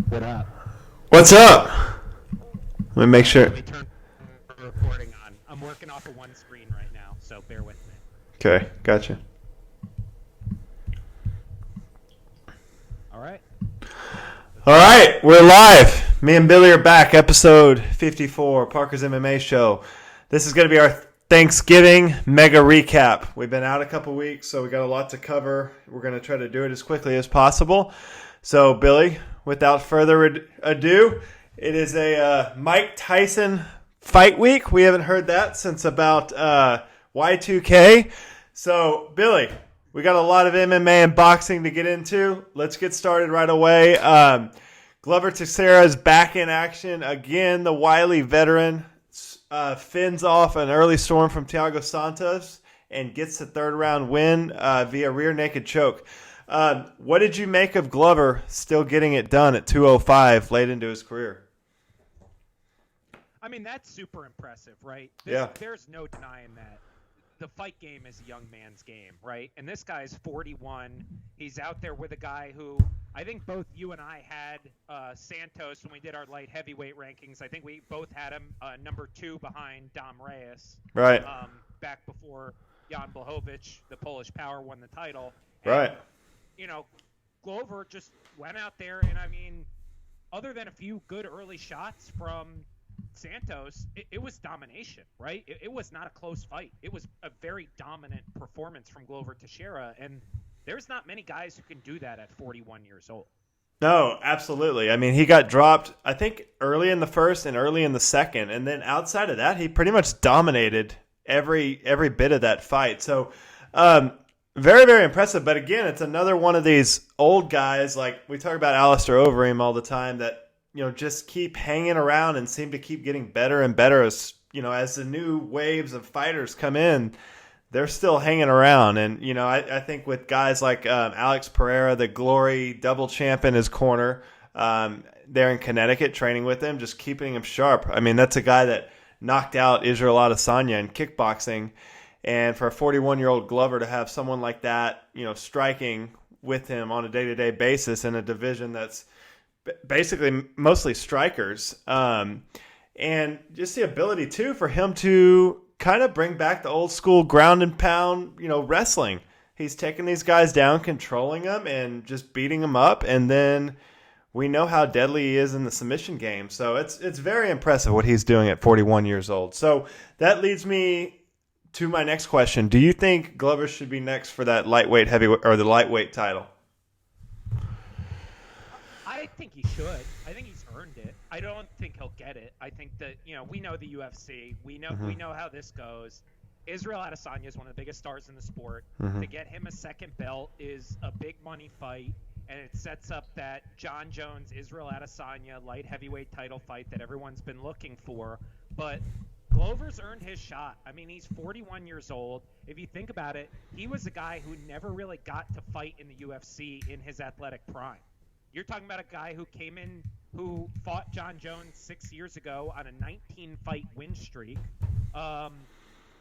What up? What's up? Let me make sure. Let me turn the recording on. I'm working off of one screen right now, so bear with me. Okay, gotcha. All right. All right, we're live. Me and Billy are back. Episode 54, Parker's MMA show. This is going to be our Thanksgiving mega recap. We've been out a couple weeks, so we got a lot to cover. We're going to try to do it as quickly as possible. So, Billy, without further ado, it is a Mike Tyson fight week. We haven't heard that since about Y2K. So, Billy, we got a lot of MMA and boxing to get into. Let's get started right away. Glover Teixeira is back in action again. The wily veteran fends off an early storm from Thiago Santos and gets the third round win via rear naked choke. What did you make of Glover still getting it done at 205 late into his career? I mean, that's super impressive, right? There's no denying that. The fight game is a young man's game, right? And this guy's 41. He's out there with a guy who I think both you and I had Santos when we did our light heavyweight rankings. I think we both had him number 2 behind Dom Reyes. Right. Back before Jan Blachowicz, the Polish power, won the title. Right. You know, Glover just went out there, and I mean, other than a few good early shots from Santos, it was domination, right? It was not a close fight. It was a very dominant performance from Glover Teixeira, and there's not many guys who can do that at 41 years old. No, absolutely. I mean, he got dropped, I think, early in the first and early in the second, and then outside of that, he pretty much dominated every bit of that fight. So, very, very impressive. But again, it's another one of these old guys, like we talk about Alistair Overeem all the time, that just keep hanging around and seem to keep getting better and better as as the new waves of fighters come in. They're still hanging around, and I think with guys like Alex Pereira, the Glory double champ in his corner, there in Connecticut, training with him, just keeping him sharp. I mean, that's a guy that knocked out Israel Adesanya in kickboxing. And for a 41-year-old Glover to have someone like that, striking with him on a day-to-day basis in a division that's basically mostly strikers, and just the ability, too, for him to kind of bring back the old-school ground and pound, wrestling. He's taking these guys down, controlling them, and just beating them up, and then we know how deadly he is in the submission game. So it's very impressive what he's doing at 41 years old. So that leads me to my next question. Do you think Glover should be next for that lightweight heavyweight or the lightweight title? I think he should. I think he's earned it. I don't think he'll get it. I think that we know the UFC. We know how this goes. Israel Adesanya is one of the biggest stars in the sport. Mm-hmm. To get him a second belt is a big money fight, and it sets up that Jon Jones Israel Adesanya light heavyweight title fight that everyone's been looking for. But Glover's earned his shot. I mean, he's 41 years old. If you think about it, he was a guy who never really got to fight in the UFC in his athletic prime. You're talking about a guy who came in, who fought Jon Jones 6 years ago on a 19-fight win streak,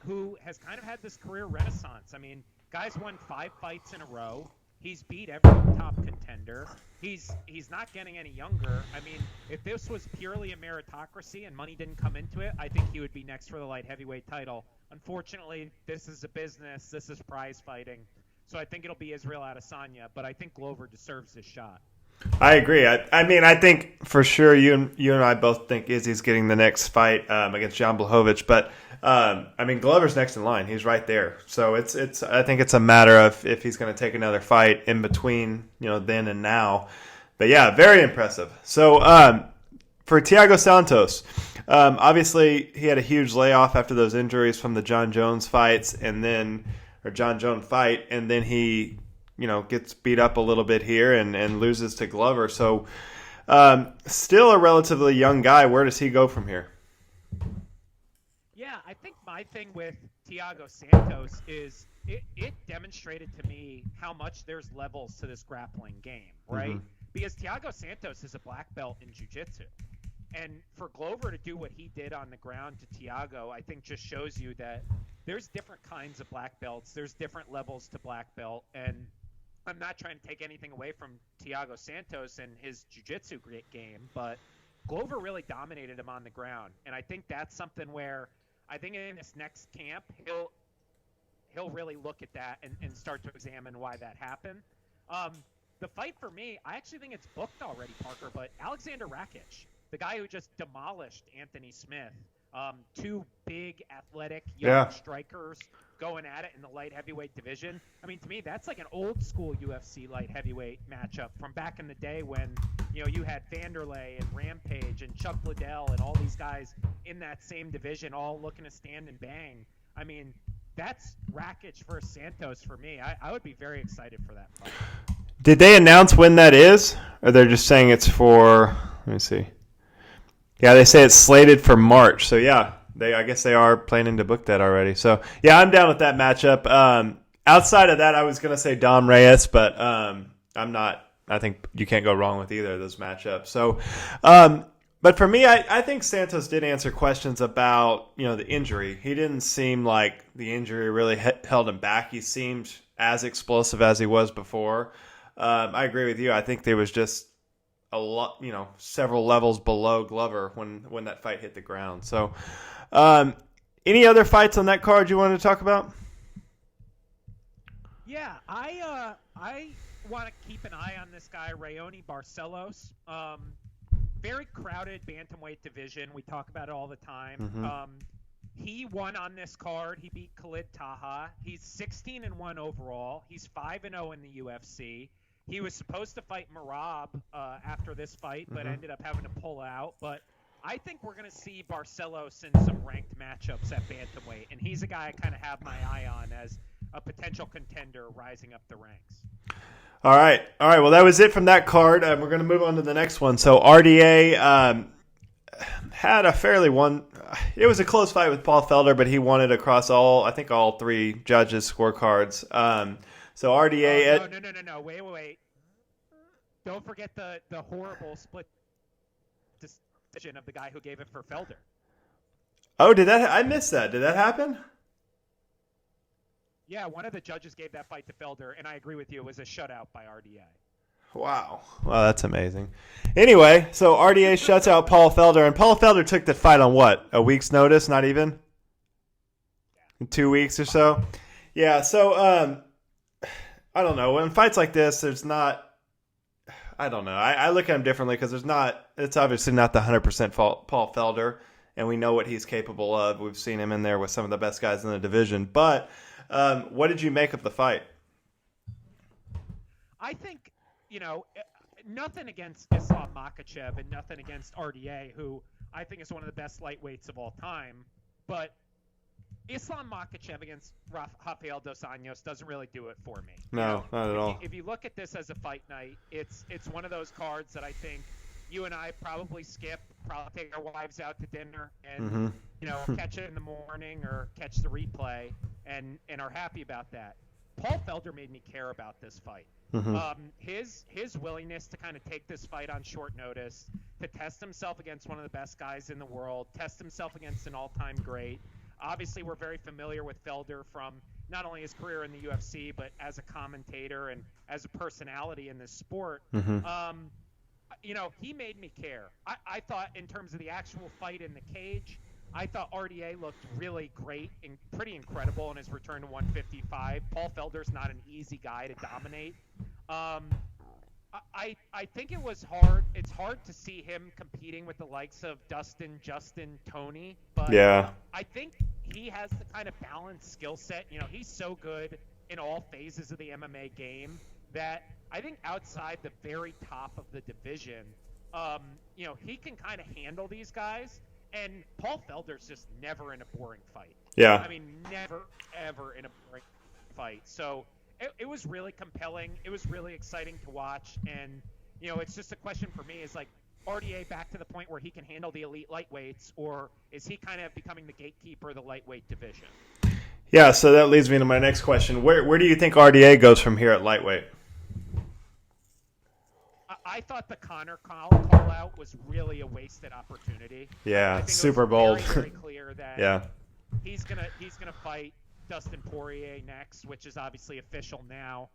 who has kind of had this career renaissance. I mean, guy's won 5 fights in a row. He's beat every top contender. He's not getting any younger. I mean, if this was purely a meritocracy and money didn't come into it, I think he would be next for the light heavyweight title. Unfortunately, this is a business. This is prize fighting. So I think it'll be Israel Adesanya, but I think Glover deserves his shot. I agree. I mean, I think for sure you and I both think Izzy's getting the next fight against Jan Blachowicz, but I mean, Glover's next in line. He's right there. So it's I think it's a matter of if he's going to take another fight in between then and now. But yeah, very impressive. So for Thiago Santos, obviously he had a huge layoff after those injuries from the Jon Jones fights, and then he gets beat up a little bit here and loses to Glover. So still a relatively young guy. Where does he go from here? Yeah, I think my thing with Thiago Santos is it demonstrated to me how much there's levels to this grappling game, right? Mm-hmm. Because Thiago Santos is a black belt in jiu-jitsu. And for Glover to do what he did on the ground to Thiago, I think just shows you that there's different kinds of black belts. There's different levels to black belt. And I'm not trying to take anything away from Thiago Santos and his jiu-jitsu game, but Glover really dominated him on the ground. And I think that's something where I think in this next camp, he'll really look at that and start to examine why that happened. The fight for me, I actually think it's booked already, Parker, but Alexander Rakic, the guy who just demolished Anthony Smith, two big athletic young strikers going at it in the light heavyweight division. I mean, to me, that's like an old school UFC light heavyweight matchup from back in the day when, you had Vanderlei and Rampage and Chuck Liddell and all these guys in that same division all looking to stand and bang. I mean, that's Rakic versus Santos for me. I would be very excited for that fight. Did they announce when that is? Or they're just saying it's for, let me see. Yeah, they say it's slated for March. So, yeah, I guess they are planning to book that already. So, yeah, I'm down with that matchup. Outside of that, I was going to say Dom Reyes, but I'm not. I think you can't go wrong with either of those matchups. So, but for me, I think Santos did answer questions about, the injury. He didn't seem like the injury really held him back. He seemed as explosive as he was before. I agree with you. I think there was just a lot, several levels below Glover when that fight hit the ground. So, any other fights on that card you wanted to talk about? Yeah, I want to keep an eye on this guy, Raoni Barcelos. Very crowded bantamweight division. We talk about it all the time. Mm-hmm. He won on this card. He beat Khalid Taha. He's 16-1 overall. He's 5-0 in the UFC. He was supposed to fight Merab after this fight, but ended up having to pull out. But I think we're going to see Barcelos in some ranked matchups at bantamweight, and he's a guy I kind of have my eye on as a potential contender rising up the ranks. All right. Well, that was it from that card. We're going to move on to the next one. So RDA had a fairly it was a close fight with Paul Felder, but he won it across all three judges' scorecards. So RDA... No. Wait. Don't forget the horrible split decision of the guy who gave it for Felder. Oh, I missed that. Did that happen? Yeah, one of the judges gave that fight to Felder, and I agree with you. It was a shutout by RDA. Wow. Well, that's amazing. Anyway, so RDA shuts out Paul Felder, and Paul Felder took the fight on what? A week's notice? Not even? Yeah. 2 weeks or so? Yeah, so I don't know. When fights like this, there's not... I don't know. I look at him differently because it's obviously not the 100% Paul Felder, and we know what he's capable of. We've seen him in there with some of the best guys in the division. But what did you make of the fight? I think, nothing against Islam Makhachev and nothing against RDA, who I think is one of the best lightweights of all time. But Islam Makhachev against Rafael Dos Anjos doesn't really do it for me. No, not at all. If you look at this as a fight night, it's one of those cards that I think you and I probably skip, probably take our wives out to dinner and, catch it in the morning or catch the replay and are happy about that. Paul Felder made me care about this fight. Mm-hmm. His willingness to kind of take this fight on short notice, to test himself against one of the best guys in the world, test himself against an all-time great. Obviously, we're very familiar with Felder from not only his career in the UFC, but as a commentator and as a personality in this sport. Mm-hmm. He made me care. I thought in terms of the actual fight in the cage, I thought RDA looked really great and pretty incredible in his return to 155. Paul Felder's not an easy guy to dominate. I think it was hard. It's hard to see him competing with the likes of Dustin, Justin, Tony. But yeah. I think he has the kind of balanced skill set. He's so good in all phases of the MMA game that I think outside the very top of the division, he can kind of handle these guys. And Paul Felder's just never in a boring fight. Yeah. I mean, never, ever in a boring fight. So it was really compelling. It was really exciting to watch. And, it's just a question for me is like, RDA back to the point where he can handle the elite lightweights, or is he kind of becoming the gatekeeper of the lightweight division? Yeah, so that leads me to my next question. Where do you think RDA goes from here at lightweight? I thought the Conor call-out was really a wasted opportunity. Yeah, super bold. Very, very clear that yeah. he's gonna fight Dustin Poirier next, which is obviously official now.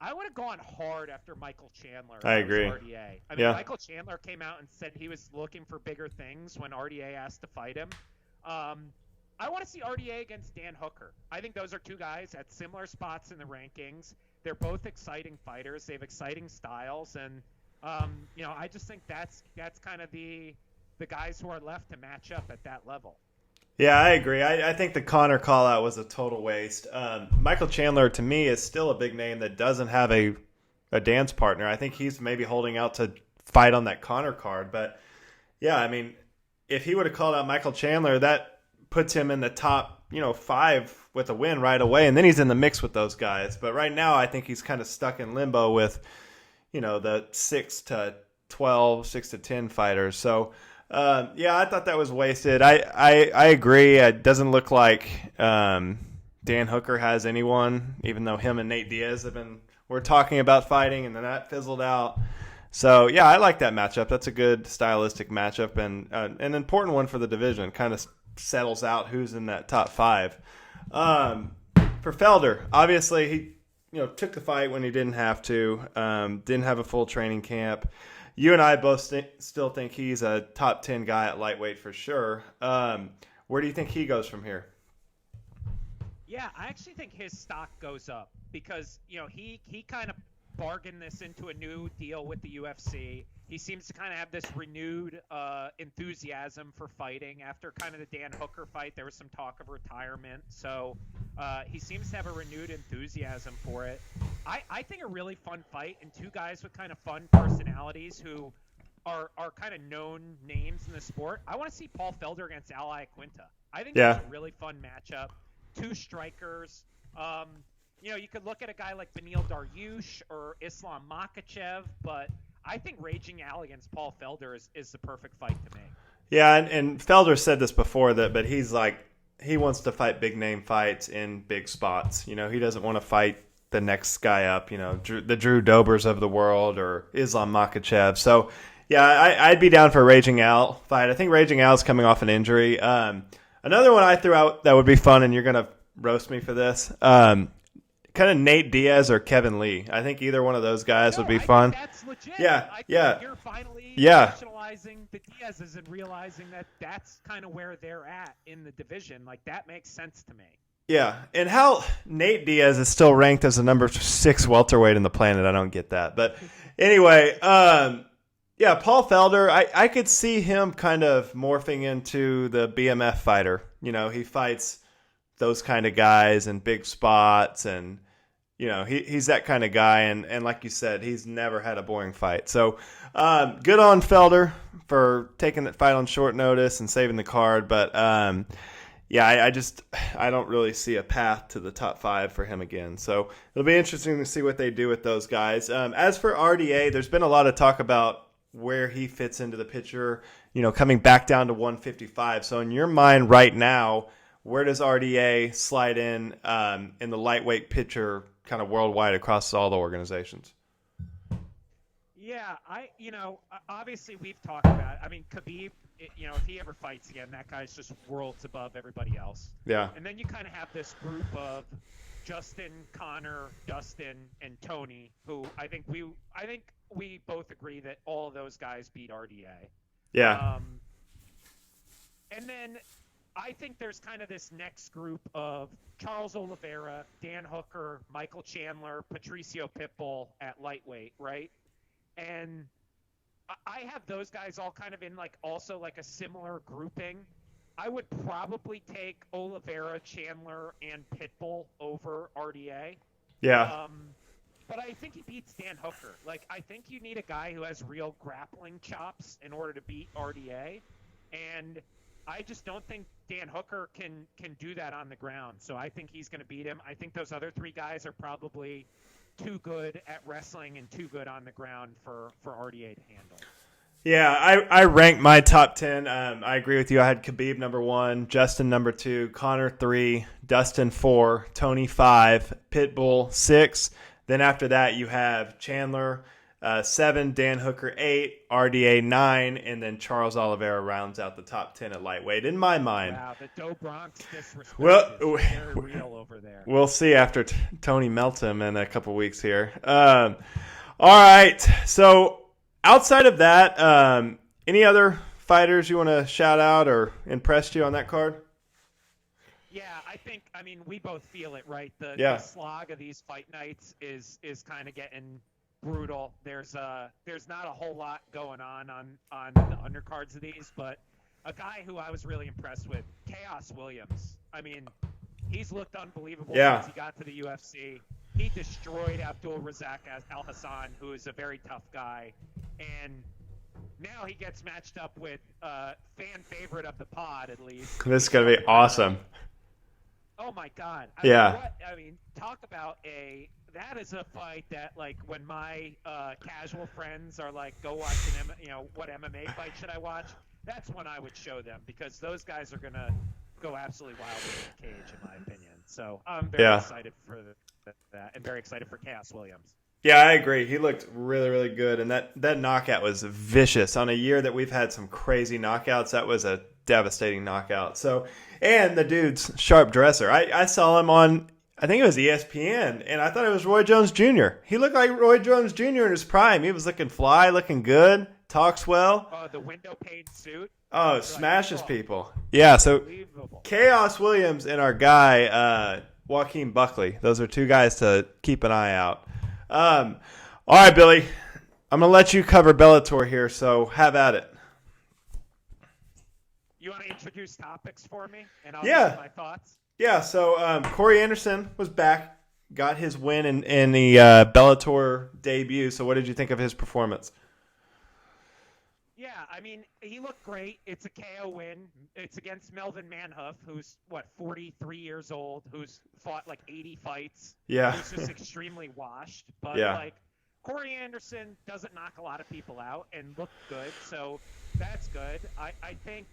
I would have gone hard after Michael Chandler. I agree. RDA. I mean, Michael Chandler came out and said he was looking for bigger things when RDA asked to fight him. I want to see RDA against Dan Hooker. I think those are two guys at similar spots in the rankings. They're both exciting fighters. They have exciting styles, and I just think that's kind of the guys who are left to match up at that level. Yeah, I agree. I think the Conor call-out was a total waste. Michael Chandler, to me, is still a big name that doesn't have a dance partner. I think he's maybe holding out to fight on that Conor card. But, yeah, I mean, if he would have called out Michael Chandler, that puts him in the top, 5 with a win right away. And then he's in the mix with those guys. But right now, I think he's kind of stuck in limbo with, the 6 to 12, 6 to 10 fighters. So, I thought that was wasted. I agree. It doesn't look like Dan Hooker has anyone, even though him and Nate Diaz were talking about fighting, and then that fizzled out. So, yeah, I like that matchup. That's a good stylistic matchup and an important one for the division. Kind of settles out who's in that top 5. For Felder, obviously he took the fight when he didn't have to. Didn't have a full training camp. You and I both still think he's a top 10 guy at lightweight for sure. Where do you think he goes from here? Yeah, I actually think his stock goes up because, he kind of bargained this into a new deal with the UFC. He seems to kind of have this renewed enthusiasm for fighting. After kind of the Dan Hooker fight, there was some talk of retirement. So he seems to have a renewed enthusiasm for it. I think a really fun fight, and two guys with kind of fun personalities who are kind of known names in the sport. I want to see Paul Felder against Ally Quinta. I think that's a really fun matchup. Two strikers. You could look at a guy like Beneil Dariush or Islam Makhachev, but I think Raging Al against Paul Felder is the perfect fight to make. Yeah, and Felder said this before, but he's like, he wants to fight big name fights in big spots. He doesn't want to fight the next guy up, the Drew Dobers of the world or Islam Makhachev. So, yeah, I'd be down for a Raging Al fight. I think Raging Al's coming off an injury. Another one I threw out that would be fun, and you're going to roast me for this, kind of Nate Diaz or Kevin Lee. I think either one of those guys would be fun. That's legit. Yeah, you're finally rationalizing the Diazes and realizing that that's kind of where they're at in the division. Like, that makes sense to me. Yeah, and how Nate Diaz is still ranked as the number 6 welterweight in the planet, I don't get that. But anyway, Paul Felder, I could see him kind of morphing into the BMF fighter. He fights those kind of guys in big spots, and he's that kind of guy, and like you said, he's never had a boring fight. So good on Felder for taking that fight on short notice and saving the card, but I don't really see a path to the top 5 for him again. So it'll be interesting to see what they do with those guys. As for RDA, there's been a lot of talk about where he fits into the picture, coming back down to 155. So in your mind right now, where does RDA slide in the lightweight picture kind of worldwide across all the organizations? Yeah, obviously we've talked about it. I mean, Khabib, if he ever fights again, that guy's just worlds above everybody else. Yeah. And then you kind of have this group of Justin, Conor, Dustin, and Tony, who I think we both agree that all of those guys beat RDA. Yeah. And then I think there's kind of this next group of Charles Oliveira, Dan Hooker, Michael Chandler, Patricio Pitbull at lightweight, right? And I have those guys all kind of in also a similar grouping. I would probably take Oliveira, Chandler, and Pitbull over RDA. Yeah. But I think he beats Dan Hooker. I think you need a guy who has real grappling chops in order to beat RDA. And I just don't think Dan Hooker can do that on the ground. So I think he's going to beat him. I think those other 3 guys are probably too good at wrestling and too good on the ground for RDA to handle. Yeah, I ranked my top 10. I agree with you. I had Khabib number 1, Justin number 2, Conor 3, Dustin 4, Tony 5, Pitbull 6. Then after that, you have Chandler, 7, Dan Hooker 8, RDA 9, and then Charles Oliveira rounds out the top 10 at lightweight. In my mind, wow, the Doe Bronx disrespect well, is very real over there. We'll see after Tony melts him in a couple weeks here. All right, so outside of that, any other fighters you want to shout out or impressed you on that card? Yeah, I mean, we both feel it, right? Yeah. The slog of these fight nights is kind of getting brutal. There's not a whole lot going on the undercards of these, but a guy who I was really impressed with, Chaos Williams. I mean, he's looked unbelievable since he got to the UFC. He destroyed Abdul Razak Al Hassan, who is a very tough guy, and now he gets matched up with fan favorite of the pod, at least. This is gonna be awesome. Oh my God! I mean, talk about that is a fight that, like, when my casual friends are like, "Go watch what MMA fight should I watch?" That's when I would show them, because those guys are gonna go absolutely wild in the cage, in my opinion. So I'm very excited for that, and very excited for Chaos Williams. Yeah, I agree. He looked really, really good, and that knockout was vicious. On a year that we've had some crazy knockouts, that was a devastating knockout. So, and the dude's sharp dresser. I saw him on, I think it was ESPN, and I thought it was Roy Jones Jr. He looked like Roy Jones Jr. in his prime. He was looking fly, looking good, talks well. The window pane suit. Oh, smashes people. Yeah, so Chaos Williams and our guy, Joaquin Buckley. Those are two guys to keep an eye out. All right, Billy. I'm going to let you cover Bellator here, so have at it. You want to introduce topics for me, and I'll give my thoughts? Yeah, so Corey Anderson was back, got his win in the Bellator debut. So what did you think of his performance? Yeah, I mean, he looked great. It's a KO win. It's against Melvin Manhoef, who's, 43 years old, who's fought like 80 fights. Yeah. He's just extremely washed. But, Corey Anderson doesn't knock a lot of people out and looked good, so that's good. I think,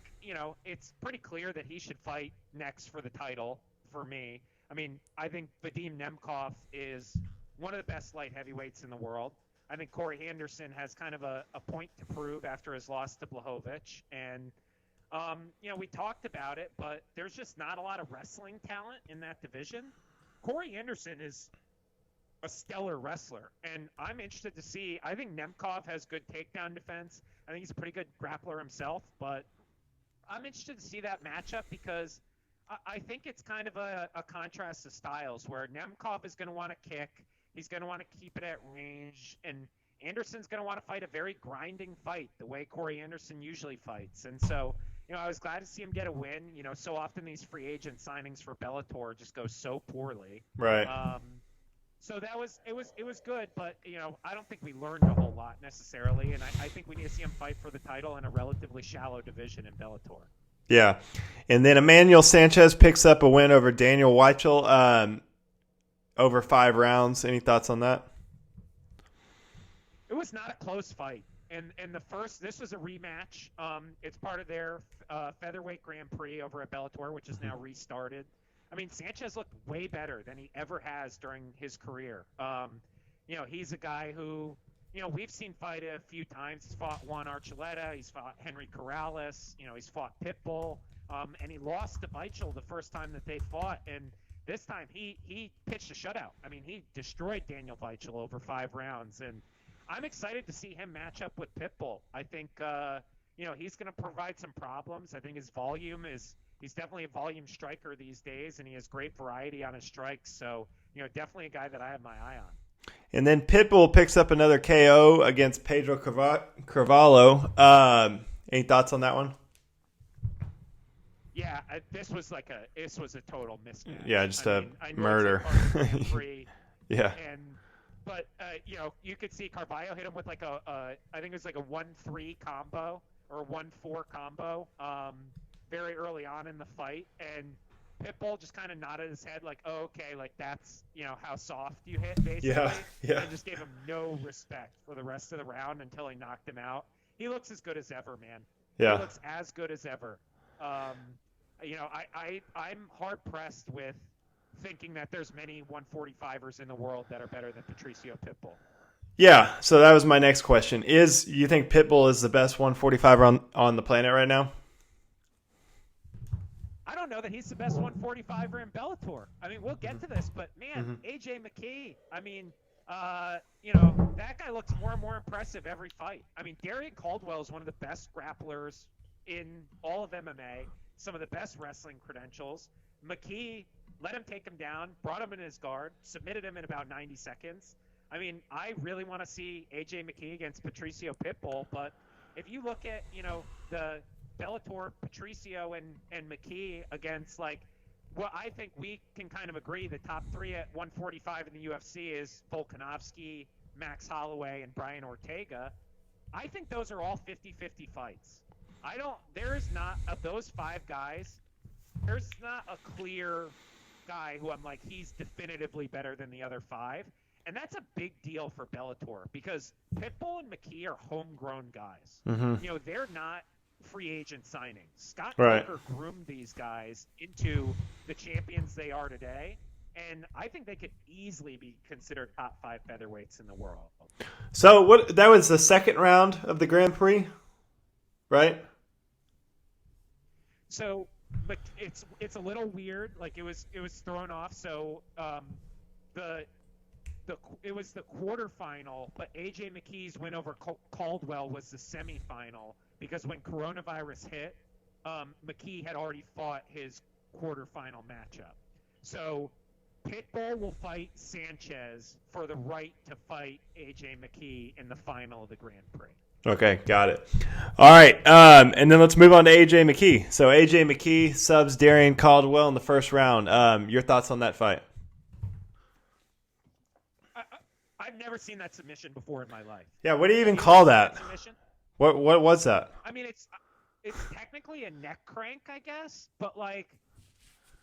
it's pretty clear that he should fight next for the title for me. I mean, I think Vadim Nemkov is one of the best light heavyweights in the world. I think Corey Anderson has kind of a point to prove after his loss to Blachowicz. And, we talked about it, but there's just not a lot of wrestling talent in that division. Corey Anderson is a stellar wrestler, and I'm interested to see. I think Nemkov has good takedown defense. I think he's a pretty good grappler himself, but I'm interested to see that matchup, because I think it's kind of a contrast to styles, where Nemkov is going to want to kick. He's going to want to keep it at range, and Anderson's going to want to fight a very grinding fight, the way Corey Anderson usually fights. And so, I was glad to see him get a win. So often these free agent signings for Bellator just go so poorly. Right. So it was good, but I don't think we learned a whole lot necessarily, and I think we need to see him fight for the title in a relatively shallow division in Bellator. Yeah, and then Emmanuel Sanchez picks up a win over Daniel Weichel, over 5 rounds. Any thoughts on that? It was not a close fight, and this was a rematch. It's part of their featherweight Grand Prix over at Bellator, which is now restarted. I mean, Sanchez looked way better than he ever has during his career. He's a guy who, we've seen fight a few times. He's fought Juan Archuleta. He's fought Henry Corrales. He's fought Pitbull. And he lost to Weichel the first time that they fought. And this time he pitched a shutout. I mean, he destroyed Daniel Weichel over 5 rounds. And I'm excited to see him match up with Pitbull. I think, he's going to provide some problems. I think his volume is – he's definitely a volume striker these days, and he has great variety on his strikes. So, definitely a guy that I have my eye on. And then Pitbull picks up another KO against Pedro Carvalho. Any thoughts on that one? Yeah, this was a total mismatch. Yeah, just a murder. Yeah. But you could see Carvalho hit him with like I think it was like a 1-3 combo or a 1-4 combo. Very early on in the fight, and Pitbull just kind of nodded his head like, oh, okay, like that's, how soft you hit, basically. Yeah. And just gave him no respect for the rest of the round until he knocked him out. He looks as good as ever, man. Yeah. He looks as good as ever. I'm hard-pressed with thinking that there's many 145ers in the world that are better than Patricio Pitbull. Yeah, so that was my next question. You think Pitbull is the best 145er on the planet right now? I don't know that he's the best 145er in Bellator. I mean, we'll get to this, but man, AJ McKee, I mean, that guy looks more and more impressive every fight. I mean, Derrick Caldwell is one of the best grapplers in all of MMA, some of the best wrestling credentials. McKee let him take him down, brought him in his guard, submitted him in about 90 seconds. I mean, I really want to see AJ McKee against Patricio Pitbull, but if you look at, the Bellator, Patricio and McKee against, well, I think we can kind of agree the top three at 145 in the UFC is Volkanovski, Max Holloway, and Brian Ortega. I think those are all 50-50 fights. There is not, of those five guys, there's not a clear guy who I'm like, he's definitively better than the other five. And that's a big deal for Bellator because Pitbull and McKee are homegrown guys. They're not free agent signings. Scott Tucker groomed these guys into the champions they are today. And I think they could easily be considered top 5 featherweights in the world. So that was the second round of the Grand Prix, right? So it's a little weird. Like it was thrown off. So it was the quarterfinal, but AJ McKee's win over Caldwell was the semifinal because when coronavirus hit, McKee had already fought his quarterfinal matchup. So Pitbull will fight Sanchez for the right to fight AJ McKee in the final of the Grand Prix. Okay, got it. All right, and then let's move on to AJ McKee. So AJ McKee subs Darrion Caldwell in the first round. Your thoughts on that fight? I've never seen that submission before in my life. Yeah, what do you even call that? Submission? What was that? I mean, it's technically a neck crank, I guess, but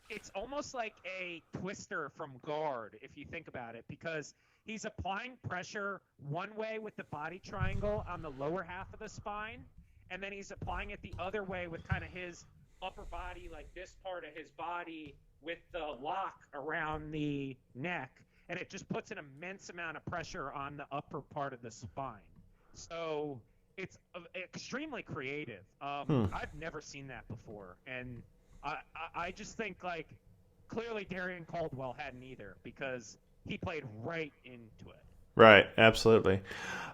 it's almost like a twister from guard if you think about it, because he's applying pressure one way with the body triangle on the lower half of the spine, and then he's applying it the other way with kind of his upper body, like this part of his body, with the lock around the neck. And it just puts an immense amount of pressure on the upper part of the spine. So it's extremely creative. I've never seen that before. And I just think, clearly Darrion Caldwell hadn't either because he played right into it. Right, absolutely.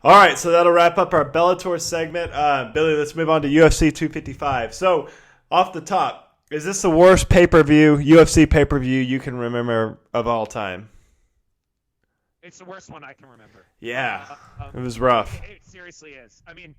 All right, so that'll wrap up our Bellator segment. Billy, let's move on to UFC 255. So off the top, is this the worst UFC pay-per-view you can remember of all time? It's the worst one I can remember. Yeah, it was rough. It seriously is. I mean,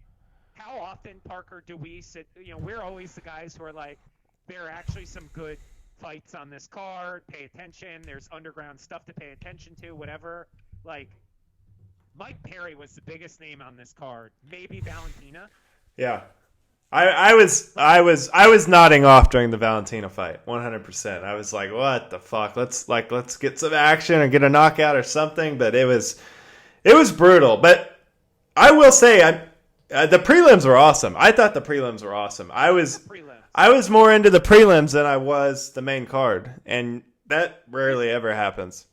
how often, Parker, do we sit? We're always the guys who are like, there are actually some good fights on this card. Pay attention. There's underground stuff to pay attention to, whatever. Mike Perry was the biggest name on this card. Maybe Valentina. Yeah. I was nodding off during the Valentina fight, 100%. I was like, "What the fuck? Let's get some action or get a knockout or something." But it was brutal. But I will say, the prelims were awesome. I thought the prelims were awesome. I was more into the prelims than I was the main card, and that rarely ever happens.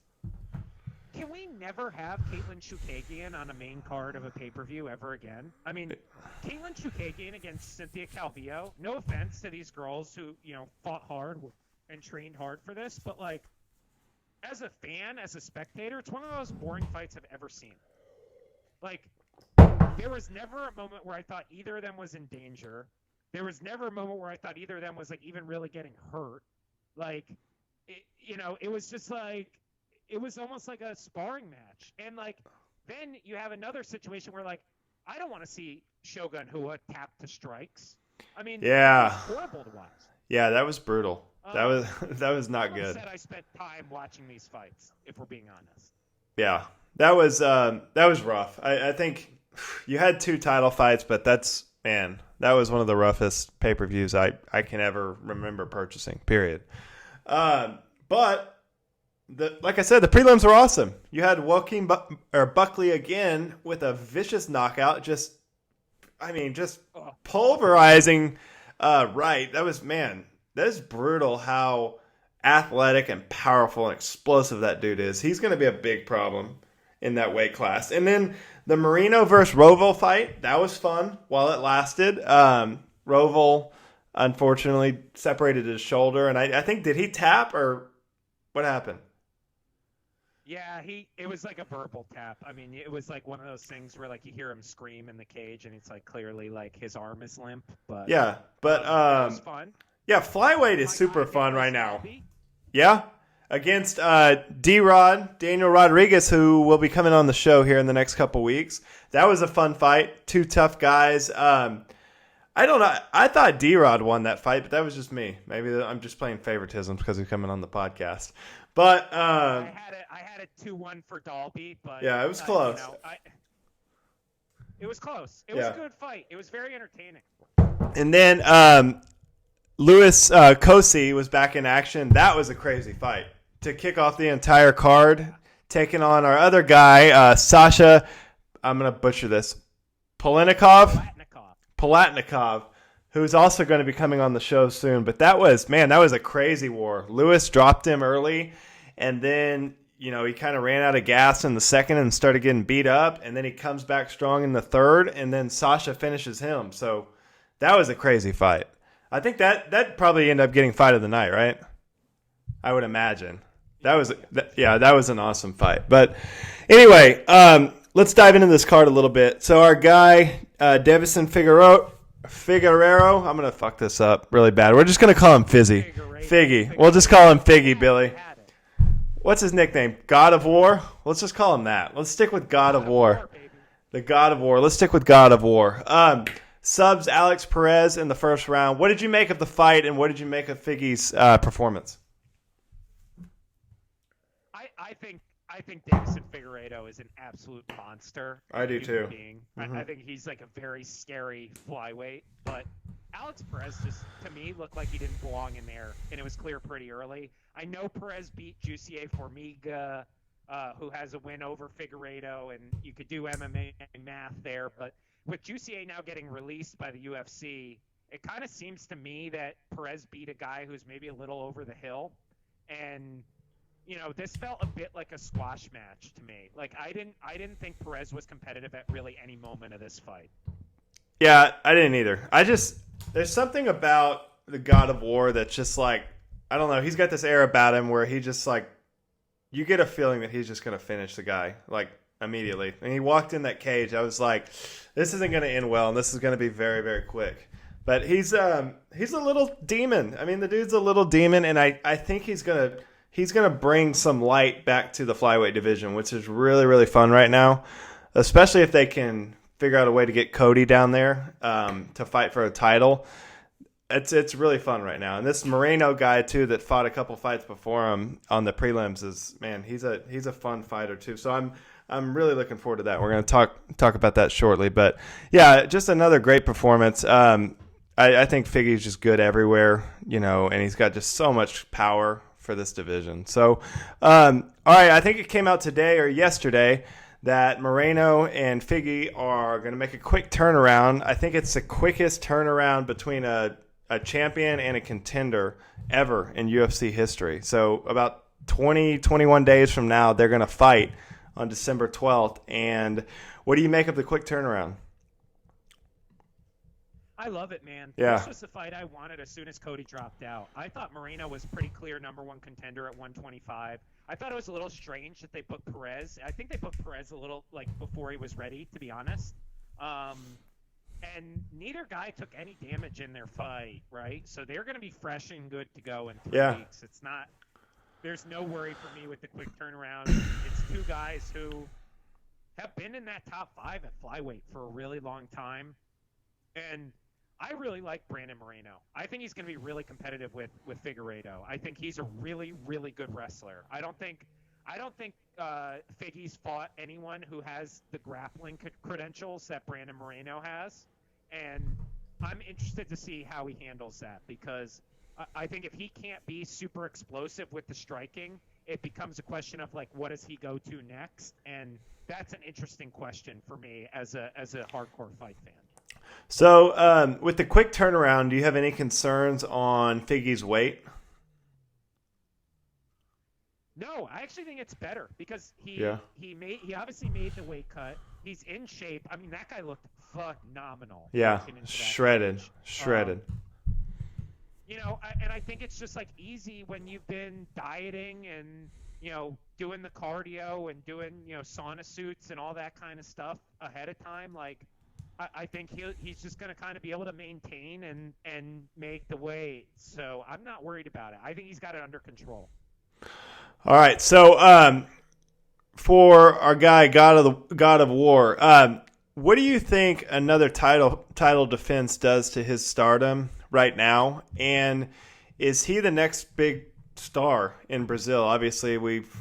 Can we never have Caitlin Chookagian on a main card of a pay-per-view ever again? I mean, Caitlin Chookagian against Cynthia Calvillo, no offense to these girls who, fought hard and trained hard for this, but, as a fan, as a spectator, it's one of the most boring fights I've ever seen. There was never a moment where I thought either of them was in danger. There was never a moment where I thought either of them was, even really getting hurt. It was just it was almost like a sparring match. And, then you have another situation where, I don't want to see Shogun Hua tap to strikes. I mean, yeah, it was horrible to watch. Yeah, that was brutal. That was not good. I said I spent time watching these fights, if we're being honest. Yeah, that was rough. I think you had 2 title fights, but that was one of the roughest pay-per-views I can ever remember purchasing, period. But like I said, the prelims were awesome. You had Joaquin Buckley again with a vicious knockout, just pulverizing Wright. That is brutal how athletic and powerful and explosive that dude is. He's going to be a big problem in that weight class. And then The Marino versus Roval fight, that was fun while it lasted. Roval, unfortunately, separated his shoulder. And I think, did he tap or what happened? Yeah, it was like a verbal tap. I mean, it was like one of those things where like you hear him scream in the cage, and it's like clearly like his arm is limp. But yeah, but that was fun. Yeah, flyweight is super fun right now. Happy. Yeah, against D-Rod, Daniel Rodriguez, who will be coming on the show here in the next couple weeks. That was a fun fight. Two tough guys. I don't know. I thought D-Rod won that fight, but that was just me. Maybe I'm just playing favoritism because he's coming on the podcast. But I had it 2-1 for Dalby, but yeah, it was close. It was close. It was a good fight. It was very entertaining. And then Louis Cosi was back in action. That was a crazy fight to kick off the entire card, taking on our other guy, Sasha. I'm gonna butcher this. Palatnikov, who's also going to be coming on the show soon. But that was a crazy war. Lewis dropped him early, and then he kind of ran out of gas in the second and started getting beat up, and then he comes back strong in the third, and then Sasha finishes him. So that was a crazy fight. I think that probably ended up getting fight of the night, right? I would imagine. That was an awesome fight. But anyway, let's dive into this card a little bit. So our guy, Deiveson Figueredo, I'm going to fuck this up really bad. We're just going to call him Figgy. We'll just call him Figgy, Billy. What's his nickname? God of War? Let's just call him that. Let's stick with God of War. The God of War. Let's stick with God of War. Subs Alex Perez in the first round. What did you make of the fight, and what did you make of Figgy's performance? I think Deiveson Figueredo is an absolute monster. I do too. Mm-hmm. I think he's like a very scary flyweight, but Alex Perez just, to me, looked like he didn't belong in there, and it was clear pretty early. I know Perez beat Jussier Formiga, who has a win over Figueredo, and you could do MMA math there, but with Jussier now getting released by the UFC, it kind of seems to me that Perez beat a guy who's maybe a little over the hill, and this felt a bit like a squash match to me. Like I didn't think Perez was competitive at really any moment of this fight. Yeah, I didn't either. There's something about the God of War that's just like, I don't know. He's got this air about him where he just like, you get a feeling that he's just going to finish the guy like immediately. And he walked in that cage. I was like, this isn't going to end well, and this is going to be very, very quick. But he's a little demon. I mean, the dude's a little demon, and I think he's going to bring some light back to the flyweight division, which is really, really fun right now, especially if they can figure out a way to get Cody down there to fight for a title. It's really fun right now. And this Moreno guy, too, that fought a couple fights before him on the prelims he's a fun fighter, too. So I'm really looking forward to that. We're going to talk about that shortly. But, yeah, just another great performance. I think Figgy's just good everywhere, and he's got just so much power for this division. So, all right, I think it came out today or yesterday that Moreno and Figgy are going to make a quick turnaround. I think it's the quickest turnaround between a champion and a contender ever in UFC history. So about 21 days from now, they're going to fight on December 12th. And what do you make of the quick turnaround? I love it, man. Yeah. This was the fight I wanted as soon as Cody dropped out. I thought Moreno was pretty clear number one contender at 125. I thought it was a little strange that they put Perez. I think they put Perez a little before he was ready, to be honest. And neither guy took any damage in their fight, right? So they're going to be fresh and good to go in 3 weeks. There's no worry for me with the quick turnaround. It's two guys who have been in that top 5 at flyweight for a really long time. And I really like Brandon Moreno. I think he's going to be really competitive with Figueredo. I think he's a really, really good wrestler. I don't think Figgy's fought anyone who has the grappling credentials that Brandon Moreno has, and I'm interested to see how he handles that, because I think if he can't be super explosive with the striking, it becomes a question of what does he go to next, and that's an interesting question for me as a hardcore fight fan. So, with the quick turnaround, do you have any concerns on Figgy's weight? No, I actually think it's better because he obviously made the weight cut. He's in shape. I mean, that guy looked phenomenal. Yeah, walking into that shredded, cage. shredded. And I think it's just like easy when you've been dieting and, doing the cardio and doing, sauna suits and all that kind of stuff ahead of time. Like, I think he's just going to kind of be able to maintain and make the weight. So I'm not worried about it. I think he's got it under control. All right. So for our guy, God of War, what do you think another title defense does to his stardom right now? And is he the next big star in Brazil? Obviously, we've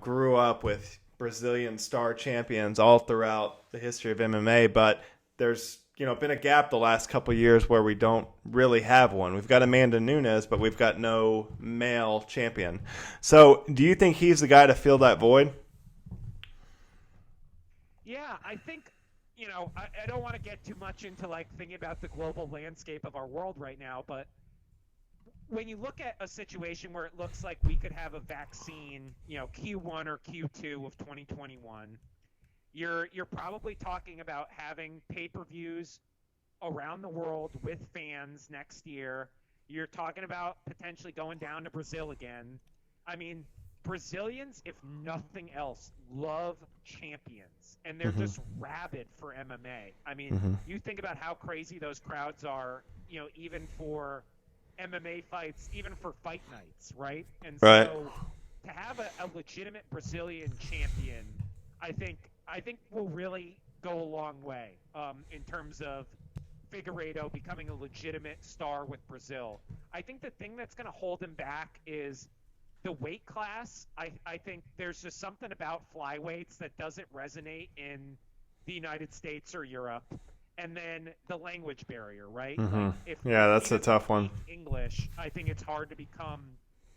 grew up with Brazilian star champions all throughout the history of MMA, but there's been a gap the last couple of years where we don't really have one. We've got Amanda Nunes, but we've got no male champion. So, do you think he's the guy to fill that void? Yeah, I think. I don't want to get too much into like thinking about the global landscape of our world right now, but when you look at a situation where it looks like we could have a vaccine, Q1 or Q2 of 2021, you're probably talking about having pay-per-views around the world with fans next year. You're talking about potentially going down to Brazil again. I mean, Brazilians, if nothing else, love champions, and they're just rabid for MMA. I mean, you think about how crazy those crowds are, even for MMA fights, even for fight nights, right? And so to have a legitimate Brazilian champion, I think will really go a long way in terms of Figueredo becoming a legitimate star with Brazil. I think the thing that's going to hold him back is the weight class. I think there's just something about flyweights that doesn't resonate in the United States or Europe. And then the language barrier, right? Like that's a tough one. English, I think it's hard to become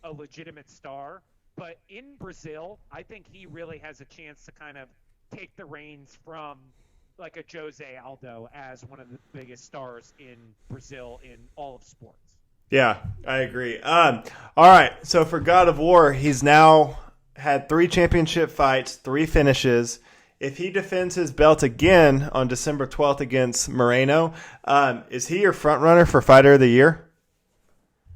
a legitimate star. But in Brazil, I think he really has a chance to kind of take the reins from like a Jose Aldo as one of the biggest stars in Brazil in all of sports. Yeah, I agree. All right, so for God of War, he's now had 3 championship fights, 3 finishes. If he defends his belt again on December 12th against Moreno, is he your front runner for Fighter of the Year?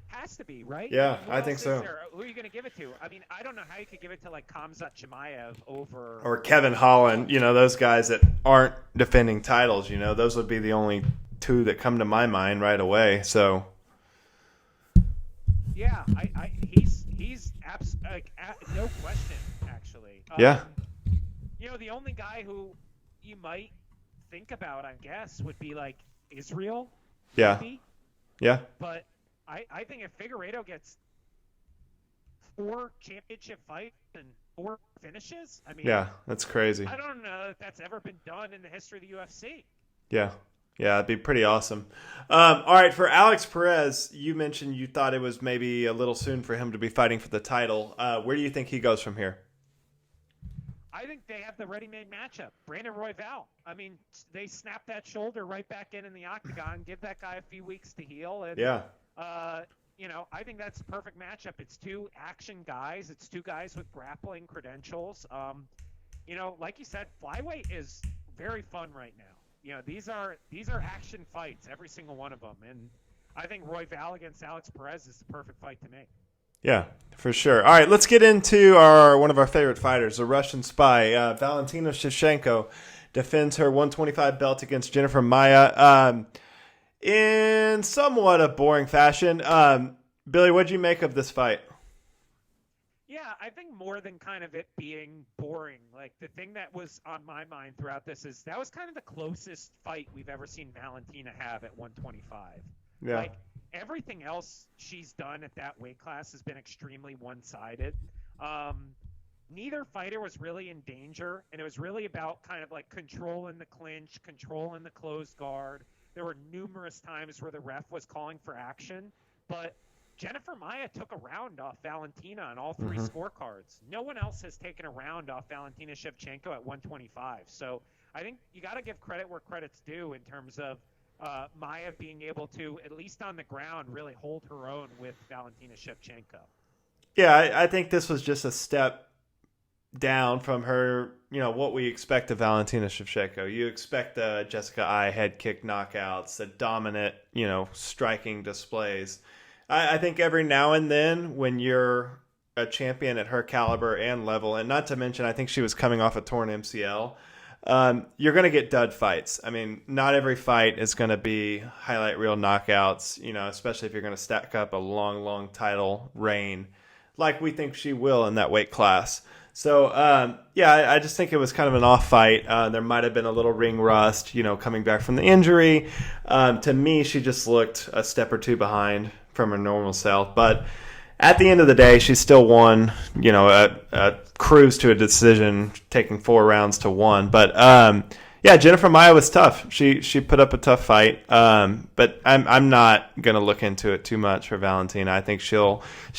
Has to be, right? Yeah, I think so. Who are you going to give it to? I mean, I don't know how you could give it to like Khamzat Chimaev over or Kevin Holland. Those guys that aren't defending titles. Those would be the only 2 that come to my mind right away. So. Yeah, he's no question, actually. Yeah. The only guy who you might think about, I guess, would be like Israel. Yeah. Maybe. Yeah. But I think if Figueredo gets 4 championship fights and 4 finishes, I mean. Yeah, that's crazy. I don't know if that's ever been done in the history of the UFC. Yeah. Yeah, it'd be pretty awesome. All right, for Alex Perez, you mentioned you thought it was maybe a little soon for him to be fighting for the title. Where do you think he goes from here? I think they have the ready-made matchup. Brandon Royval. I mean, they snap that shoulder right back in the octagon, give that guy a few weeks to heal. And, yeah. I think that's the perfect matchup. It's 2 action guys. It's 2 guys with grappling credentials. Like you said, flyweight is very fun right now. These are action fights, every single one of them, and I think Royval against Alex Perez is the perfect fight to make. Yeah, for sure. All right, let's get into one of our favorite fighters, the Russian spy, Valentina Shevchenko, defends her 125 belt against Jennifer Maia in somewhat a boring fashion. Billy, what did you make of this fight? Yeah, I think more than kind of it being boring, like the thing that was on my mind throughout this is that was kind of the closest fight we've ever seen Valentina have at 125. Yeah. Like everything else she's done at that weight class has been extremely one-sided. Neither fighter was really in danger, and it was really about kind of like controlling the clinch, controlling the closed guard. There were numerous times where the ref was calling for action, but Jennifer Maia took a round off Valentina on all 3 scorecards. No one else has taken a round off Valentina Shevchenko at 125. So I think you got to give credit where credit's due in terms of Maia being able to, at least on the ground, really hold her own with Valentina Shevchenko. Yeah, I think this was just a step down from her, what we expect of Valentina Shevchenko. You expect the Jessica Eye head kick knockouts, the dominant, striking displays. I think every now and then when you're a champion at her caliber and level, and not to mention I think she was coming off a torn MCL, you're going to get dud fights. I mean, not every fight is going to be highlight reel knockouts, especially if you're going to stack up a long, long title reign like we think she will in that weight class. So, I just think it was kind of an off fight. There might have been a little ring rust, coming back from the injury. To me, she just looked a step or two behind from her normal self. But at the end of the day, she still won, a cruise to a decision, taking 4 rounds to 1. But, Jennifer Maia was tough. She put up a tough fight. But I'm not going to look into it too much for Valentina. I think she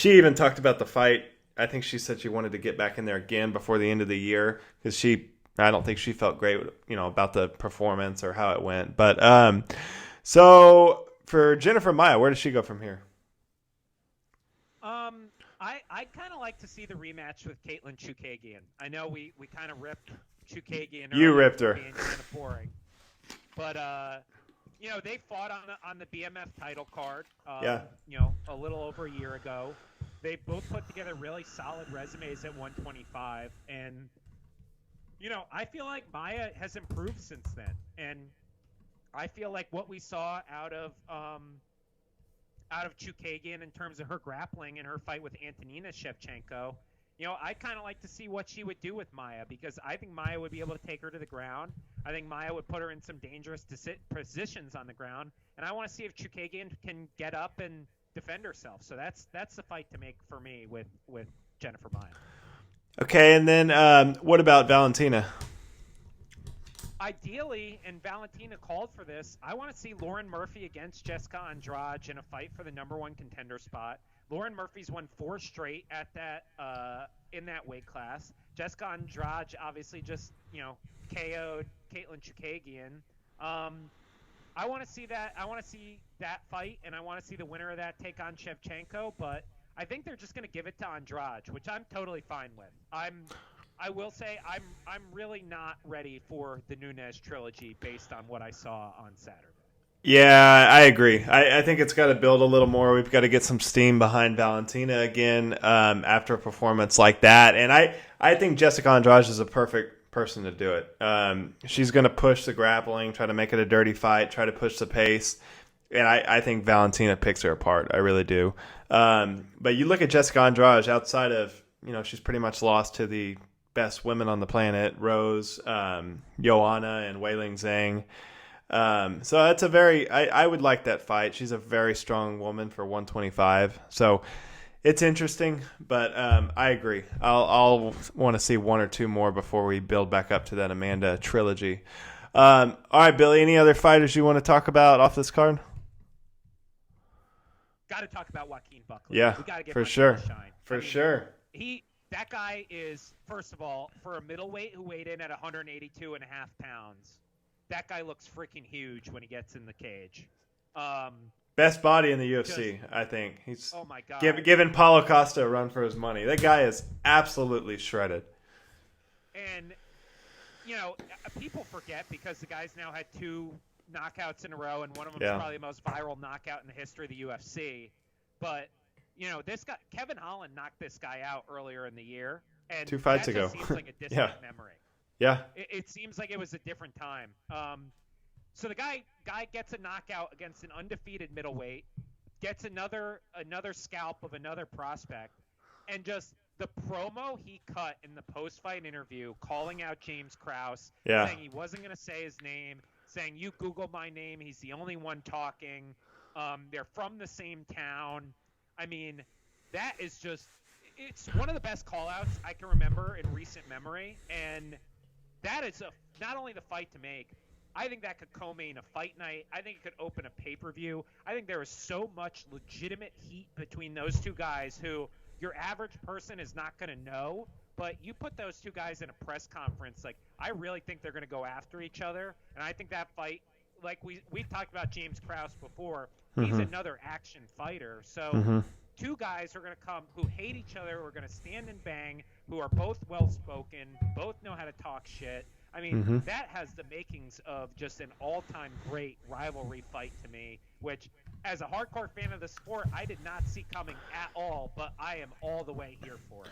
even talked about the fight. I think she said she wanted to get back in there again before the end of the year because I don't think she felt great, about the performance or how it went. But so for Jennifer Maia, where does she go from here? I'd kind of like to see the rematch with Caitlin Chookagian. I know we kind of ripped Chookagian. You ripped her. Being kind of boring, but they fought on the BMF title card. A little over a year ago. They both put together really solid resumes at 125, and I feel like Maia has improved since then, and I feel like what we saw out of Chookagian in terms of her grappling and her fight with Antonina Shevchenko, I'd kind of like to see what she would do with Maia, because I think Maia would be able to take her to the ground. I think Maia would put her in some dangerous positions on the ground, and I want to see if Chookagian can get up and defend herself. So that's the fight to make for me with Jennifer Maia. Okay, and then what about Valentina? Ideally, and Valentina called for this, I want to see Lauren Murphy against Jessica Andrade in a fight for the number 1 contender spot. Lauren Murphy's won 4 straight at that in that weight class. Jessica Andrade obviously just KO'd Caitlin Chookagian. I want to see that. I want to see that fight, and I want to see the winner of that take on Shevchenko. But I think they're just going to give it to Andrade, which I'm totally fine with. I will say I'm really not ready for the Nunes trilogy based on what I saw on Saturday. Yeah, I agree. I think it's got to build a little more. We've got to get some steam behind Valentina again after a performance like that. And I think Jessica Andrade is a perfect person to do it. She's going to push the grappling, try to make it a dirty fight, try to push the pace. And I think Valentina picks her apart. I really do. But you look at Jessica Andrade outside of, she's pretty much lost to the best women on the planet, Rose, Joanna, and Weili Zhang. So that's I would like that fight. She's a very strong woman for 125. So it's interesting, but I agree. I'll want to see 1 or 2 more before we build back up to that Amanda trilogy. All right, Billy, any other fighters you want to talk about off this card? Got to talk about Joaquin Buckley. Yeah, we got to get for sure. Shine. Sure. That guy is, first of all, for a middleweight who weighed in at 182 and a half pounds, that guy looks freaking huge when he gets in the cage. Best body in the UFC, I think. He's oh my God. Giving Paulo Costa a run for his money. That guy is absolutely shredded. And, people forget because the guy's now had 2 knockouts in a row, and one of them is probably the most viral knockout in the history of the UFC. But, this guy, Kevin Holland knocked this guy out earlier in the year. And 2 fights ago. That seems like a distant memory. Yeah. It seems like it was a different time. So the guy gets a knockout against an undefeated middleweight, gets another scalp of another prospect, and just the promo he cut in the post-fight interview, calling out James Krause, saying he wasn't going to say his name, saying, you Google my name, he's the only one talking, they're from the same town. I mean, that is just – it's one of the best call-outs I can remember in recent memory, and that is not only the fight to make, I think that could co-main a fight night. I think it could open a pay-per-view. I think there is so much legitimate heat between those 2 guys who your average person is not going to know, but you put those 2 guys in a press conference, like, I really think they're going to go after each other, and I think that fight, like we've talked about James Krause before, he's another action fighter, so 2 guys are going to come who hate each other, who are going to stand and bang who are both well-spoken, both know how to talk shit. I mean, that has the makings of just an all-time great rivalry fight to me, which, as a hardcore fan of the sport, I did not see coming at all, but I am all the way here for it.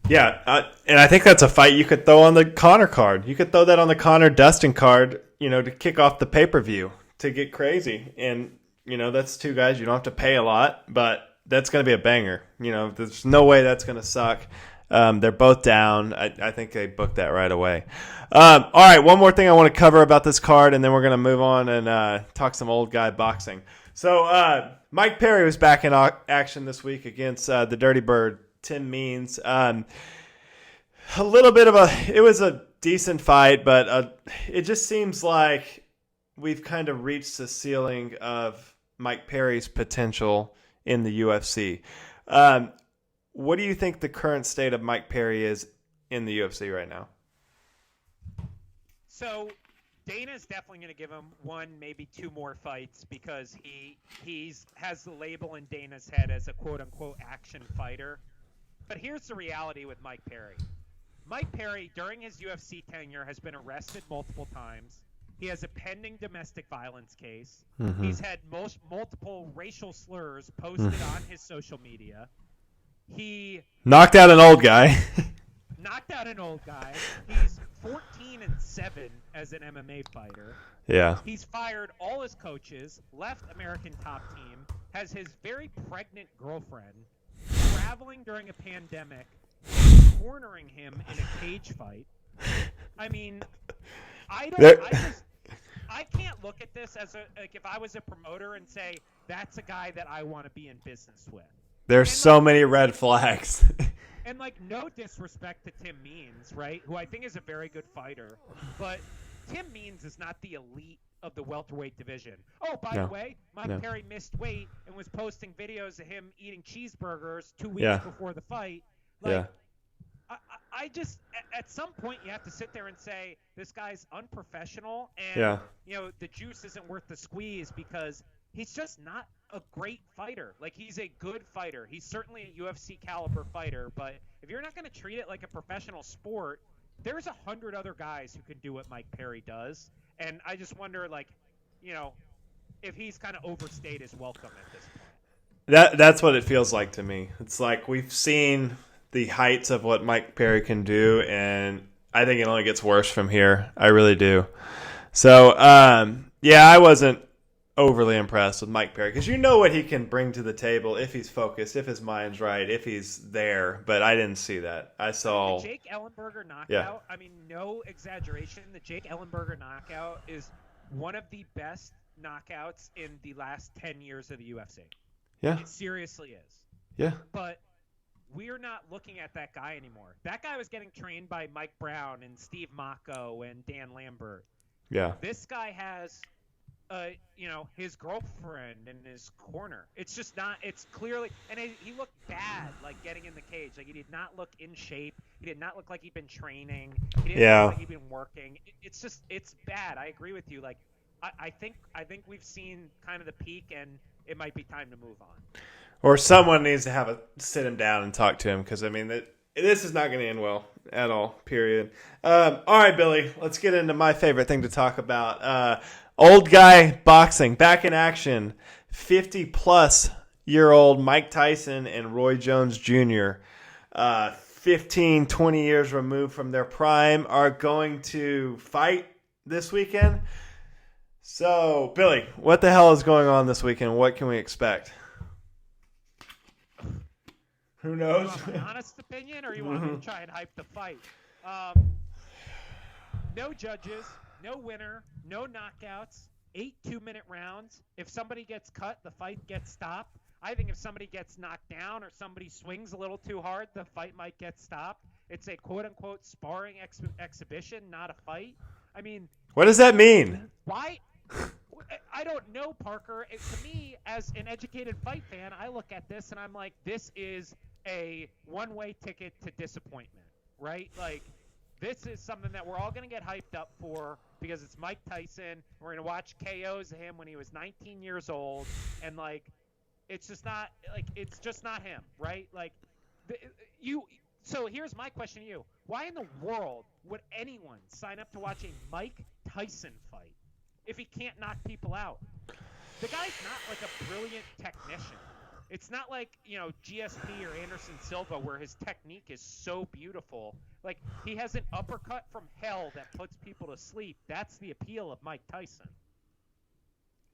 Yeah, and I think that's a fight you could throw on the Conor card. You could throw that on the Conor-Dustin card, to kick off the pay-per-view, to get crazy. And, that's two guys you don't have to pay a lot, but that's going to be a banger. There's no way that's going to suck. They're both down. I think they booked that right away. All right, one more thing I want to cover about this card, and then we're going to move on and talk some old guy boxing. So Mike Perry was back in action this week against the Dirty Bird, Tim Means. It was a decent fight, but it just seems like we've kind of reached the ceiling of Mike Perry's potential in the UFC. What do you think the current state of Mike Perry is in the UFC right now? So Dana's definitely going to give him one, maybe two more fights because he has the label in Dana's head as a quote-unquote action fighter. But here's the reality with Mike Perry. Mike Perry, during his UFC tenure, has been arrested multiple times. He has a pending domestic violence case. Mm-hmm. He's had multiple racial slurs posted on his social media. He knocked out an old guy. He's 14-7 as an MMA fighter. Yeah. He's fired all his coaches, left American Top Team, has his very pregnant girlfriend traveling during a pandemic, cornering him in a cage fight. I mean, I can't look at this as if I was a promoter and say that's a guy that I want to be in business with. There's so many red flags. And no disrespect to Tim Means, right? Who I think is a very good fighter, but Tim Means is not the elite of the welterweight division. Oh, by the way, Mike Perry missed weight and was posting videos of him eating cheeseburgers 2 weeks before the fight. I just, at some point, you have to sit there and say, this guy's unprofessional, and, the juice isn't worth the squeeze because he's just not a great fighter. He's a good fighter. He's certainly a UFC caliber fighter, but if you're not going to treat it like a professional sport, there's 100 other guys who can do what Mike Perry does, and I just wonder, if he's kind of overstayed his welcome at this point. That's what it feels like to me. It's like we've seen the heights of what Mike Perry can do, and I think it only gets worse from here. I really do. So, I wasn't overly impressed with Mike Perry because you know what he can bring to the table if he's focused, if his mind's right, if he's there. But I didn't see that. I saw the Jake Ellenberger knockout. I mean, no exaggeration. The Jake Ellenberger knockout is one of the best knockouts in the last 10 years of the UFC. Yeah, it seriously is. Yeah, but we're not looking at that guy anymore. That guy was getting trained by Mike Brown and Steve Mocco and Dan Lambert. Yeah, this guy has his girlfriend in his corner. It's just not. It's clearly, and he looked bad, getting in the cage. He did not look in shape. He did not look like he'd been training. He didn't look like he'd been working. It's bad. I agree with you. I think we've seen kind of the peak, and it might be time to move on. Or someone needs to sit him down and talk to him because this is not going to end well at all. Period. All right, Billy. Let's get into my favorite thing to talk about. Old guy boxing, back in action. 50-plus-year-old Mike Tyson and Roy Jones Jr., 15, 20 years removed from their prime, are going to fight this weekend. So, Billy, what the hell is going on this weekend? What can we expect? Who knows? You want my honest opinion, or you want me to try and hype the fight? No judges. No winner, no knockouts, 8 2-minute rounds. If somebody gets cut, the fight gets stopped. I think if somebody gets knocked down or somebody swings a little too hard, the fight might get stopped. It's a quote-unquote sparring exhibition, not a fight. I mean... What does that mean? Why? I don't know, Parker. To me, as an educated fight fan, I look at this and I'm like, this is a one-way ticket to disappointment, right? This is something that we're all going to get hyped up for because it's Mike Tyson. We're going to watch KOs of him when he was 19 years old. And, it's just not – it's just not him, right? So here's my question to you. Why in the world would anyone sign up to watch a Mike Tyson fight if he can't knock people out? The guy's not like a brilliant technician. It's not like, GSP or Anderson Silva where his technique is so beautiful. Like, he has an uppercut from hell that puts people to sleep. That's the appeal of Mike Tyson.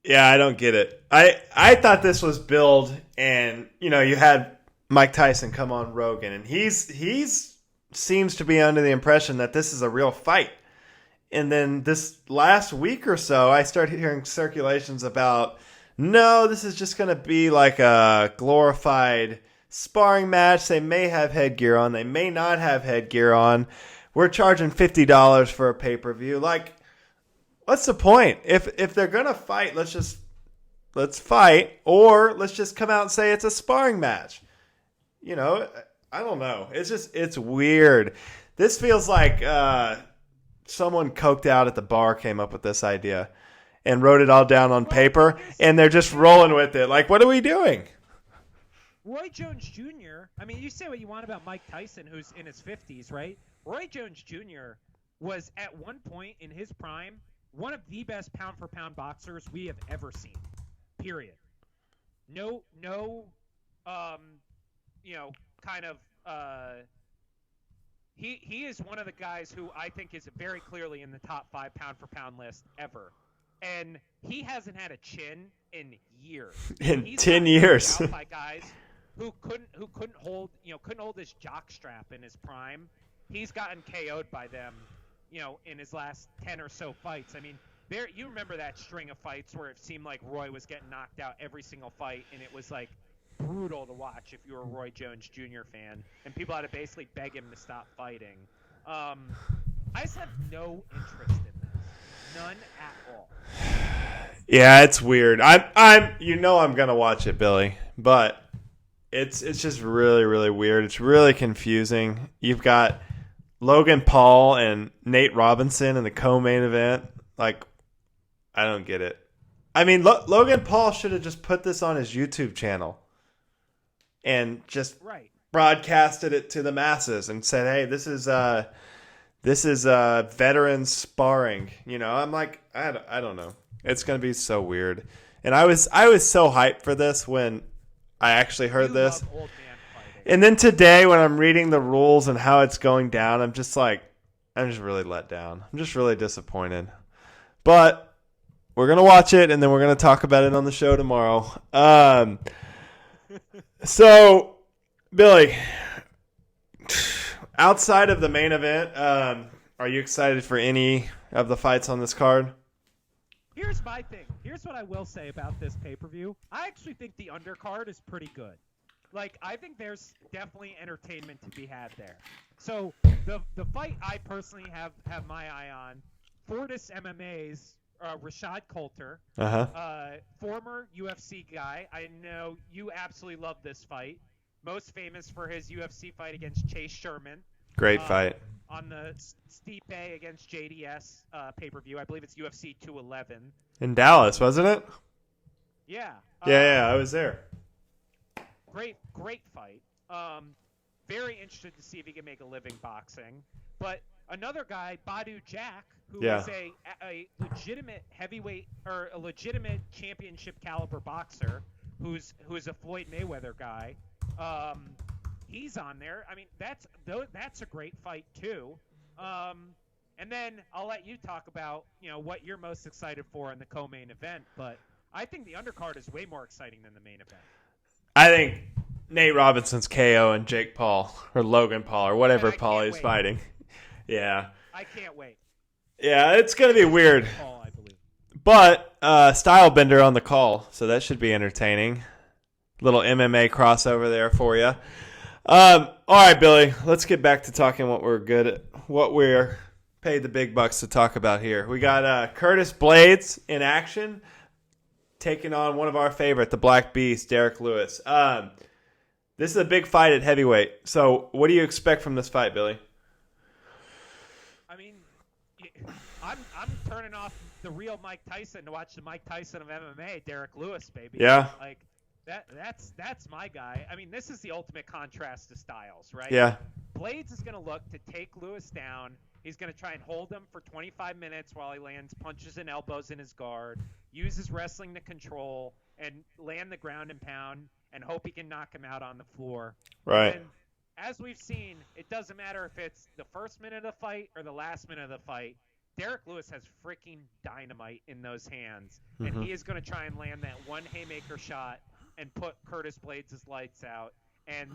Yeah, I don't get it. I thought this was billed, and, you had Mike Tyson come on Rogan, and he's seems to be under the impression that this is a real fight. And then this last week or so, I started hearing circulations about, no, this is just going to be like a glorified sparring match. They may have headgear on. They may not have headgear on. We're charging $50 for a pay-per-view. Like, what's the point? If they're going to fight, let's fight, or let's just come out and say it's a sparring match. I don't know. It's weird. This feels like someone coked out at the bar came up with this idea and wrote it all down on paper, and they're just rolling with it. Like, what are we doing? Roy Jones Jr., I mean, you say what you want about Mike Tyson, who's in his 50s, right? Roy Jones Jr. was, at one point in his prime, one of the best pound-for-pound boxers we have ever seen, period. He is one of the guys who I think is very clearly in the top 5 pound-for-pound list ever. And he hasn't had a chin in years. In 10 years. Out by guys who couldn't hold his jock strap in his prime. He's gotten KO'd by them, in his last 10 or so fights. I mean, you remember that string of fights where it seemed like Roy was getting knocked out every single fight, and it was like brutal to watch if you were a Roy Jones Jr. fan, and people had to basically beg him to stop fighting. I just have no interest in this. None at all. Yeah, it's weird. I'm gonna watch it, Billy, but it's just really, really weird. It's really confusing. You've got Logan Paul and Nate Robinson in the co-main event. Like, I don't get it. I mean, Logan Paul should have just put this on his YouTube channel and just broadcasted it to the masses and said, "Hey, this is veteran sparring." I'm like, I don't know. It's gonna be so weird. And I was so hyped for this when I actually heard this. Love old man fighting. And then today, when I'm reading the rules and how it's going down, I'm just really let down. I'm just really disappointed. But we're gonna watch it, and then we're gonna talk about it on the show tomorrow. So, Billy, outside of the main event, are you excited for any of the fights on this card? Here's my thing. Here's what I will say about this pay-per-view. I actually think the undercard is pretty good. Like, I think there's definitely entertainment to be had there. So, the fight I personally have my eye on, Fortis MMA's Rashad Coulter, former UFC guy. I know you absolutely love this fight. Most famous for his UFC fight against Chase Sherman. Great fight. On the Stipe against JDS pay-per-view. I believe it's UFC 211. In Dallas, wasn't it? Yeah. Yeah, I was there. Great fight. Very interested to see if he can make a living boxing. But another guy, Badu Jack, who is a legitimate heavyweight or a legitimate championship caliber boxer, who's a Floyd Mayweather guy. He's on there. I mean, that's a great fight too. And then I'll let you talk about what you're most excited for in the co-main event. But I think the undercard is way more exciting than the main event. I think Nate Robinson's KO and Jake Paul or Logan Paul or whatever Paul is fighting. Yeah. I can't wait. Yeah, it's gonna be weird. Paul, I believe. But Stylebender on the call, so that should be entertaining. Little MMA crossover there for you. All right, Billy, let's get back to talking what we're good at, what we're paid the big bucks to talk about here. We got Curtis Blaydes in action, taking on one of our favorite, the Black Beast, Derrick Lewis. This is a big fight at heavyweight. So what do you expect from this fight, Billy? I mean, I'm turning off the real Mike Tyson to watch the Mike Tyson of MMA, Derrick Lewis, baby. Yeah. Like, that's my guy. I mean, this is the ultimate contrast to styles, right? Yeah. Blaydes is going to look to take Lewis down. He's going to try and hold him for 25 minutes while he lands punches and elbows in his guard, use his wrestling to control, and land the ground and pound, and hope he can knock him out on the floor. Right. And as we've seen, it doesn't matter if it's the first minute of the fight or the last minute of the fight. Derrick Lewis has freaking dynamite in those hands, and he is going to try and land that one haymaker shot and put Curtis Blaydes' lights out. And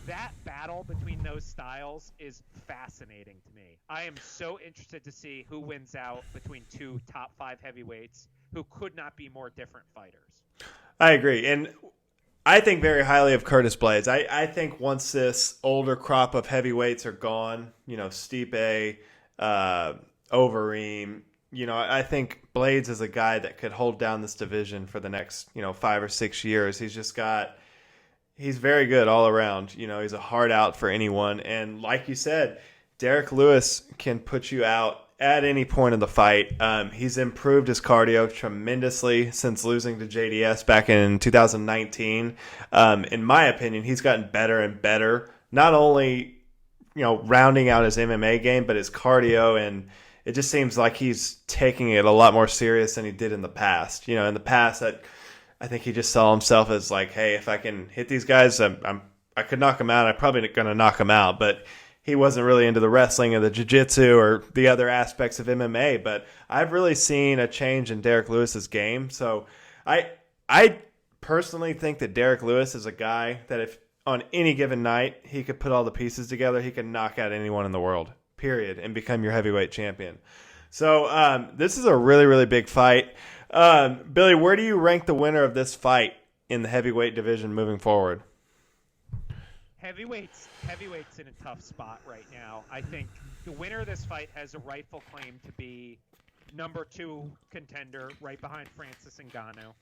that battle between those styles is fascinating to me. I am so interested to see who wins out between two top 5 heavyweights who could not be more different fighters. I agree. And I think very highly of Curtis Blaydes. I think once this older crop of heavyweights are gone, Stipe, Overeem, I think Blaydes is a guy that could hold down this division for the next, 5 or 6 years. He's very good all around. He's a hard out for anyone. And like you said, Derrick Lewis can put you out at any point of the fight. He's improved his cardio tremendously since losing to JDS back in 2019. In my opinion, he's gotten better and better, not only, rounding out his MMA game, but his cardio. And it just seems like he's taking it a lot more serious than he did in the past. In the past, I think he just saw himself as like, hey, if I can hit these guys, I could knock them out. I'm probably going to knock them out. But he wasn't really into the wrestling or the jiu-jitsu or the other aspects of MMA. But I've really seen a change in Derrick Lewis's game. So I personally think that Derrick Lewis is a guy that if on any given night he could put all the pieces together, he could knock out anyone in the world, period, and become your heavyweight champion. So this is a really, really big fight. Billy, where do you rank the winner of this fight in the heavyweight division moving forward? Heavyweight's in a tough spot right now. I think the winner of this fight has a rightful claim to be number 2 contender right behind Francis Ngannou.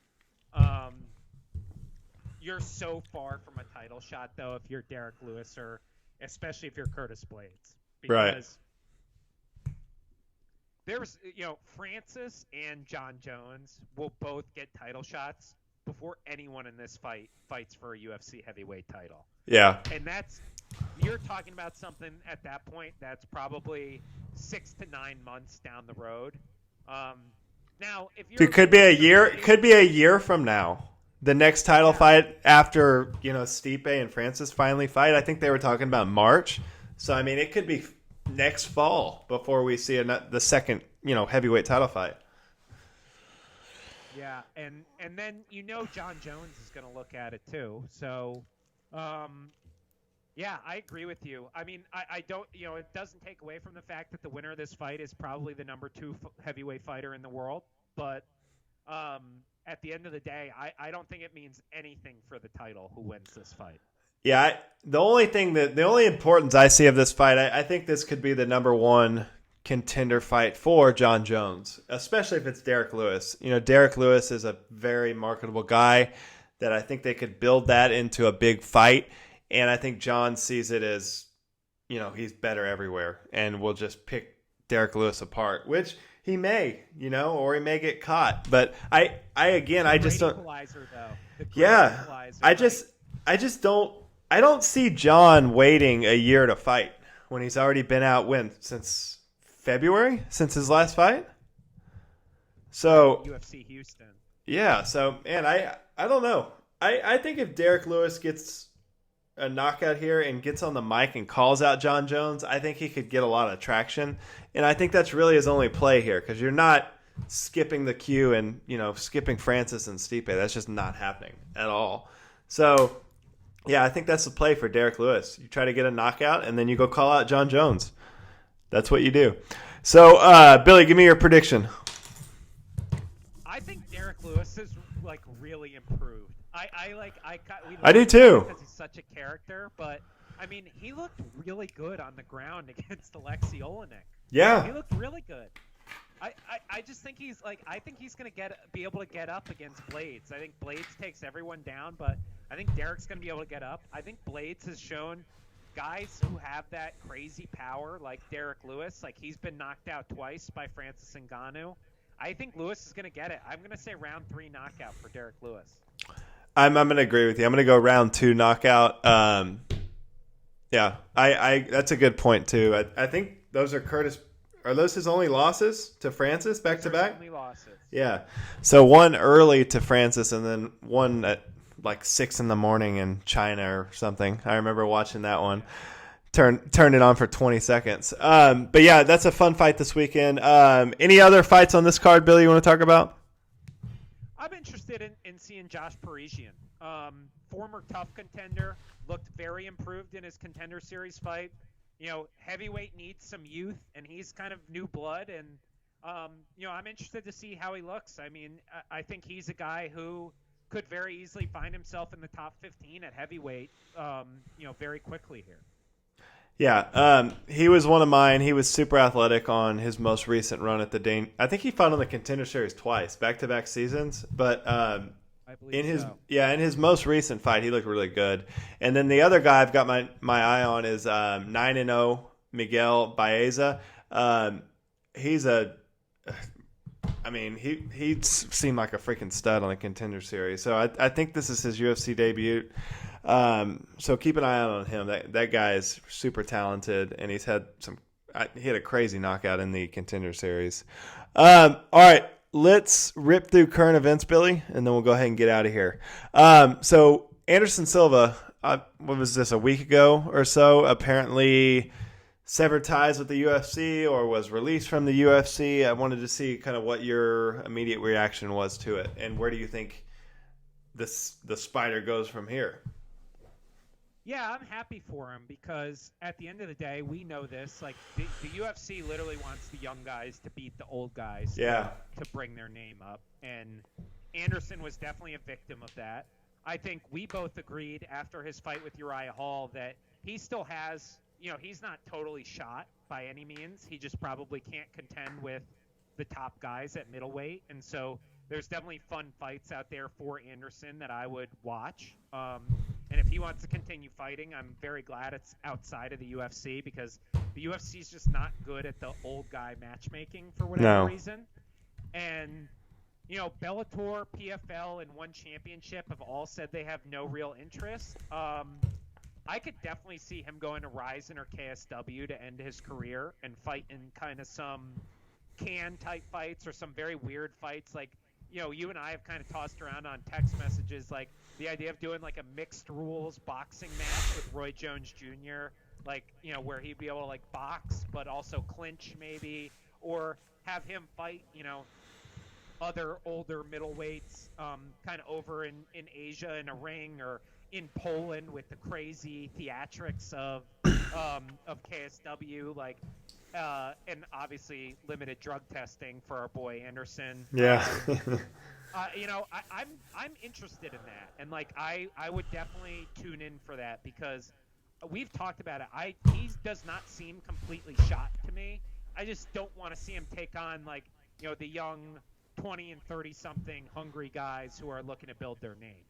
You're so far from a title shot, though, if you're Derrick Lewis or especially if you're Curtis Blaydes. Because right. There's, Francis and Jon Jones will both get title shots before anyone in this fight fights for a UFC heavyweight title. Yeah. And you're talking about something at that point that's probably 6 to 9 months down the road. Now, if you're... It could be a year from now. The next title fight after, Stipe and Francis finally fight. I think they were talking about March. So, I mean, it could be next fall before we see the second, heavyweight title fight. Yeah, and then Jon Jones is going to look at it too. So, yeah, I agree with you. I mean, I don't, it doesn't take away from the fact that the winner of this fight is probably the number 2 heavyweight fighter in the world. But at the end of the day, I don't think it means anything for the title who wins this fight. Yeah, the only importance I see of this fight, I think this could be the number 1 contender fight for Jon Jones, especially if it's Derrick Lewis. Derrick Lewis is a very marketable guy that I think they could build that into a big fight. And I think Jon sees it as, he's better everywhere and will just pick Derrick Lewis apart, which he may, or he may get caught. But I just don't. Yeah, I just don't see Jon waiting a year to fight when he's already been out since February, since his last fight. So UFC Houston. Yeah, so man, I don't know. I think if Derrick Lewis gets a knockout here and gets on the mic and calls out Jon Jones, I think he could get a lot of traction. And I think that's really his only play here, because you're not skipping the queue and, skipping Francis and Stipe. That's just not happening at all. So, yeah, I think that's the play for Derrick Lewis. You try to get a knockout, and then you go call out Jon Jones. That's what you do. So, Billy, give me your prediction. I think Derrick Lewis has, really improved. I do too. Because he's such a character, but I mean, he looked really good on the ground against Alexei Olenek. Yeah, he looked really good. I just think he's going to be able to get up against Blaydes. I think Blaydes takes everyone down, but I think Derrick's going to be able to get up. I think Blaydes has shown guys who have that crazy power, like Derrick Lewis, he's been knocked out twice by Francis Ngannou. I think Lewis is going to get it. I'm going to say round 3 knockout for Derrick Lewis. I'm going to agree with you. I'm going to go round 2 knockout. Yeah, I that's a good point too. I think those are Curtis. Are those his only losses to Francis back to back? Only losses. Yeah. So one early to Francis, and then one at like 6 in the morning in China or something. I remember watching that one. Turned it on for 20 seconds. But yeah, that's a fun fight this weekend. Any other fights on this card, Billy, you want to talk about? I'm interested in seeing Josh Parisian. Former tough contender, looked very improved in his contender series fight. Heavyweight needs some youth, and he's kind of new blood. And, I'm interested to see how he looks. I mean, I think he's a guy who could very easily find himself in the top 15 at heavyweight, very quickly here. Yeah, he was one of mine. He was super athletic on his most recent run at the Dane. I think he fought on the Contender Series twice, back-to-back seasons. But I believe in his most recent fight, he looked really good. And then the other guy I've got my eye on is 9-0 Miguel Baeza. He seemed like a freaking stud on the Contender Series. So I think this is his UFC debut. So keep an eye out on him. That guy is super talented, and he had a crazy knockout in the Contender Series. All right, let's rip through current events, Billy, and then we'll go ahead and get out of here. So Anderson Silva, what was this, a week ago or so? Apparently severed ties with the UFC or was released from the UFC. I wanted to see kind of what your immediate reaction was to it, and where do you think the spider goes from here? Yeah, I'm happy for him because at the end of the day, we know this. Like the UFC literally wants the young guys to beat the old guys. Yeah. To bring their name up, and Anderson was definitely a victim of that. I think we both agreed after his fight with Uriah Hall that he still has, he's not totally shot by any means. He just probably can't contend with the top guys at middleweight, and so there's definitely fun fights out there for Anderson that I would watch. And if he wants to continue fighting, I'm very glad it's outside of the UFC because the UFC is just not good at the old guy matchmaking for whatever reason. And, Bellator, PFL, and One Championship have all said they have no real interest. I could definitely see him going to Ryzen or KSW to end his career and fight in kind of some type fights or some very weird fights like, you and I have kind of tossed around on text messages, like the idea of doing like a mixed rules boxing match with Roy Jones Jr., like, where he'd be able to like box, but also clinch maybe, or have him fight, other older middleweights, kind of over in Asia in a ring or in Poland with the crazy theatrics of KSW, like, and obviously limited drug testing for our boy Anderson. Yeah. I'm interested in that, and like I would definitely tune in for that because we've talked about it. He does not seem completely shot to me. I just don't want to see him take on like the young 20 and 30 something hungry guys who are looking to build their name.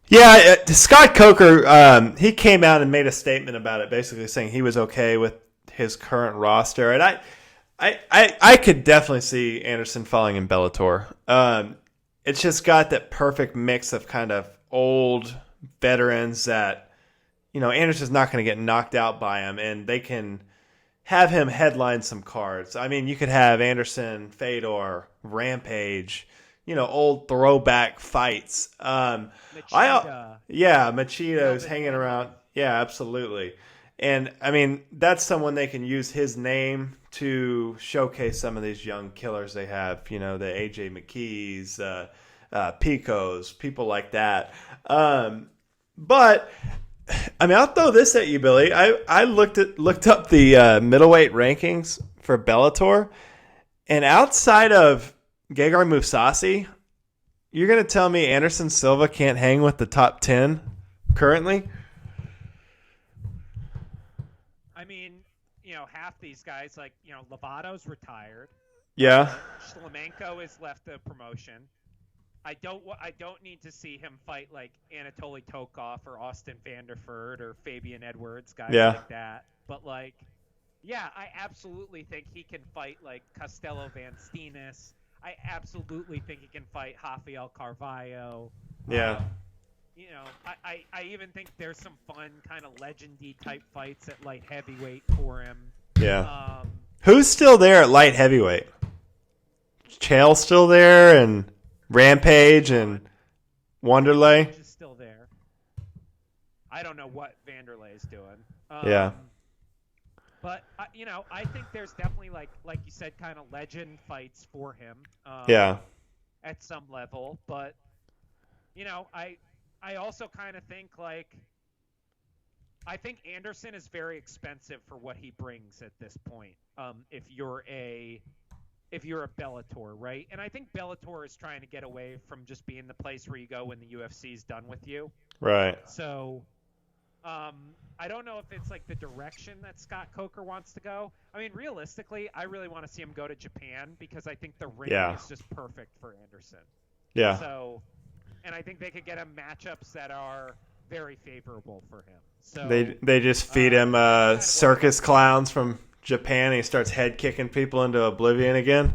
Yeah, Scott Coker, he came out and made a statement about it, basically saying he was okay with his current roster, and I could definitely see Anderson falling in Bellator. It's just got that perfect mix of kind of old veterans that, Anderson's not going to get knocked out by him, and they can have him headline some cards. I mean, you could have Anderson, Fedor, Rampage, old throwback fights. Machido's hanging around. Yeah, absolutely. And, I mean, that's someone they can use his name to showcase some of these young killers they have. The AJ McKees, Picos, people like that. But, I mean, I'll throw this at you, Billy. I looked up the middleweight rankings for Bellator, and outside of Gegard Mousasi, you're going to tell me Anderson Silva can't hang with the top 10 currently? I mean, half these guys, like, Lovato's retired. Yeah. Shlemenko has left the promotion. I don't need to see him fight like Anatoly Tokov or Austin Vanderford or Fabian Edwards, guys like that. But like, yeah, I absolutely think he can fight like Costello Van Steenis. I absolutely think he can fight Rafael Carvalho. Yeah. I even think there's some fun kind of legendy type fights at light heavyweight for him. Yeah. Who's still there at light heavyweight? Chael's still there, and Rampage and Wanderlei. Is still there. I don't know what Vanderlei is doing. Yeah. But I think there's definitely like you said, kind of legend fights for him. At some level, but I also kind of think I think Anderson is very expensive for what he brings at this point. If you're a Bellator, right? And I think Bellator is trying to get away from just being the place where you go when the UFC's done with you. Right. So, I don't know if it's like the direction that Scott Coker wants to go. I mean, realistically, I really want to see him go to Japan because I think the ring is just perfect for Anderson. Yeah. So, and I think they could get him matchups that are very favorable for him. So they just feed him circus clowns from Japan, and he starts head kicking people into oblivion again.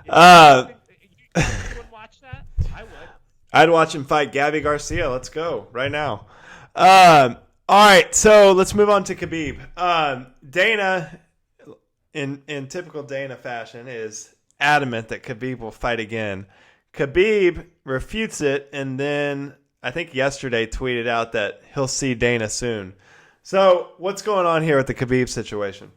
You would watch that? I would. I'd watch him fight Gabby Garcia. Let's go right now. All right, so let's move on to Khabib. Dana, in typical Dana fashion, is adamant that Khabib will fight again. Khabib refutes it, and then I think yesterday tweeted out that he'll see Dana soon. So what's going on here with the Khabib situation?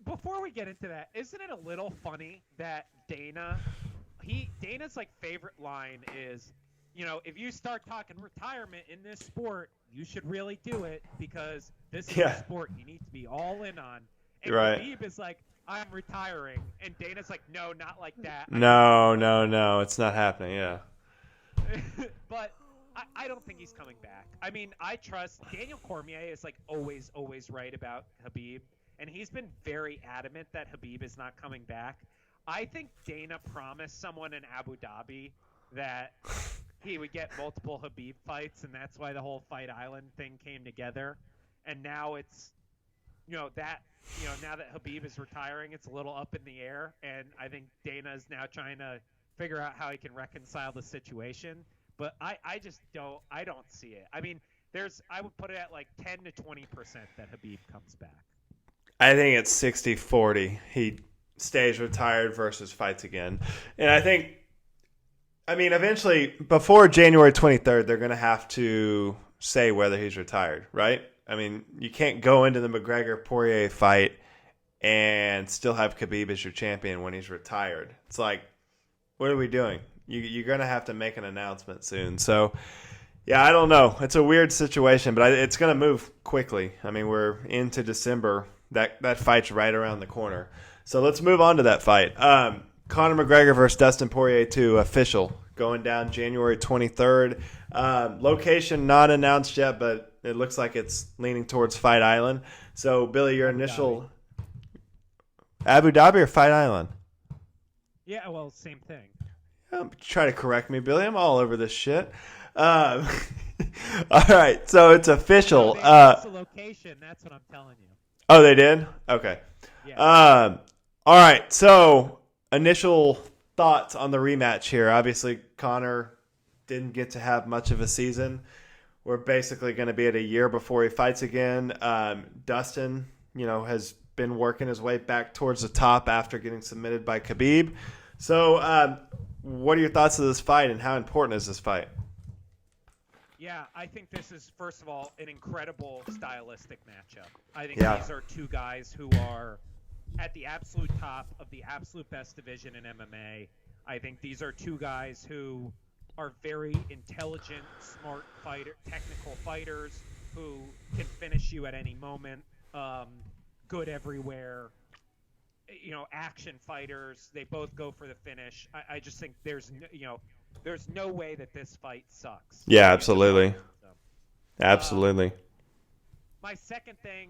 Before we get into that, isn't it a little funny that Dana's like favorite line is, if you start talking retirement in this sport, you should really do it because this is a sport you need to be all in on. And Khabib is like, I'm retiring, and Dana's like, no, not like that. No, it's not happening. Yeah. But I don't think he's coming back. I mean, I trust Daniel Cormier is like always right about Khabib, and he's been very adamant that Khabib is not coming back. I think Dana promised someone in Abu Dhabi that he would get multiple Khabib fights, and that's why the whole Fight Island thing came together. And now it's, now that Khabib is retiring, it's a little up in the air, and I think Dana is now trying to figure out how he can reconcile the situation. But I just don't see it. I mean, I would put it at like 10 to 20% that Khabib comes back. I think it's 60-40. He stays retired versus fights again. And I think, eventually, before January 23rd, they're going to have to say whether he's retired, right? I mean, you can't go into the McGregor-Poirier fight and still have Khabib as your champion when he's retired. It's like, what are we doing? You're going to have to make an announcement soon. So, yeah, I don't know. It's a weird situation, but it's going to move quickly. I mean, we're into December. That fight's right around the corner. So let's move on to that fight. Conor McGregor versus Dustin Poirier 2, official, going down January 23rd. Location not announced yet, but it looks like it's leaning towards Fight Island. So, Billy, your initial... Abu Dhabi or Fight Island? Yeah, well, same thing. Try to correct me, Billy. I'm all over this shit. All right, so it's official. No, they announced the location. That's what I'm telling you. Oh, they did? Okay. Yeah. All right, so initial thoughts on the rematch here. Obviously, Conor didn't get to have much of a season. We're basically going to be at a year before he fights again. Dustin, has been working his way back towards the top after getting submitted by Khabib. So, what are your thoughts of this fight, and how important is this fight? Yeah, I think this is, first of all, an incredible stylistic matchup. I think these are two guys who are at the absolute top of the absolute best division in MMA. I think these are two guys who are very intelligent, smart technical fighters who can finish you at any moment. Good everywhere. Action fighters. They both go for the finish. I just think there's no way that this fight sucks. Yeah, absolutely. Absolutely. My second thing,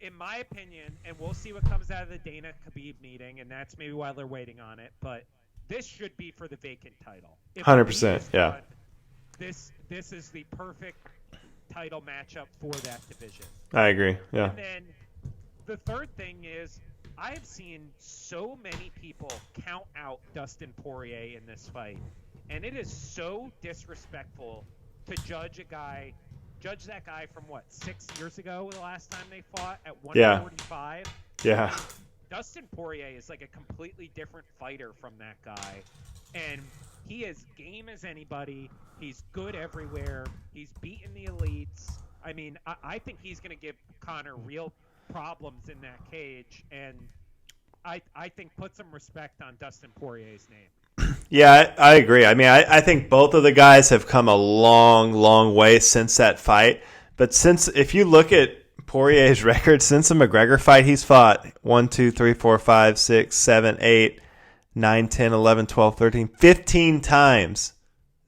in my opinion, and we'll see what comes out of the Dana-Khabib meeting, and that's maybe why they're waiting on it, but this should be for the vacant title. 100%, yeah. This is the perfect title matchup for that division. I agree, yeah. And then the third thing is, I've seen so many people count out Dustin Poirier in this fight. And it is so disrespectful to judge that guy from 6 years ago, the last time they fought at 145. Yeah. Dustin Poirier is like a completely different fighter from that guy. And he is game as anybody. He's good everywhere. He's beaten the elites. I mean, I think he's going to give Conor real problems in that cage. And I think put some respect on Dustin Poirier's name. Yeah, I agree. I mean, I think both of the guys have come a long, long way since that fight. But if you look at Poirier's record since the McGregor fight, he's fought 1, 2, 3, 4, 5, 6, 7, 8, 9, 10, 11, 12, 13, 15 times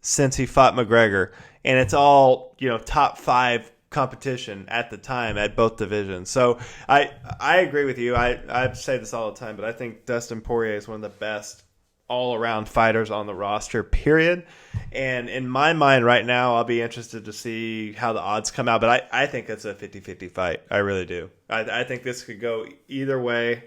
since he fought McGregor. And it's all, top 5 competition at the time at both divisions. So I agree with you. I say this all the time, but I think Dustin Poirier is one of the best all-around fighters on the roster, period. And in my mind right now, I'll be interested to see how the odds come out. But I think it's a 50-50 fight. I really do. I think this could go either way.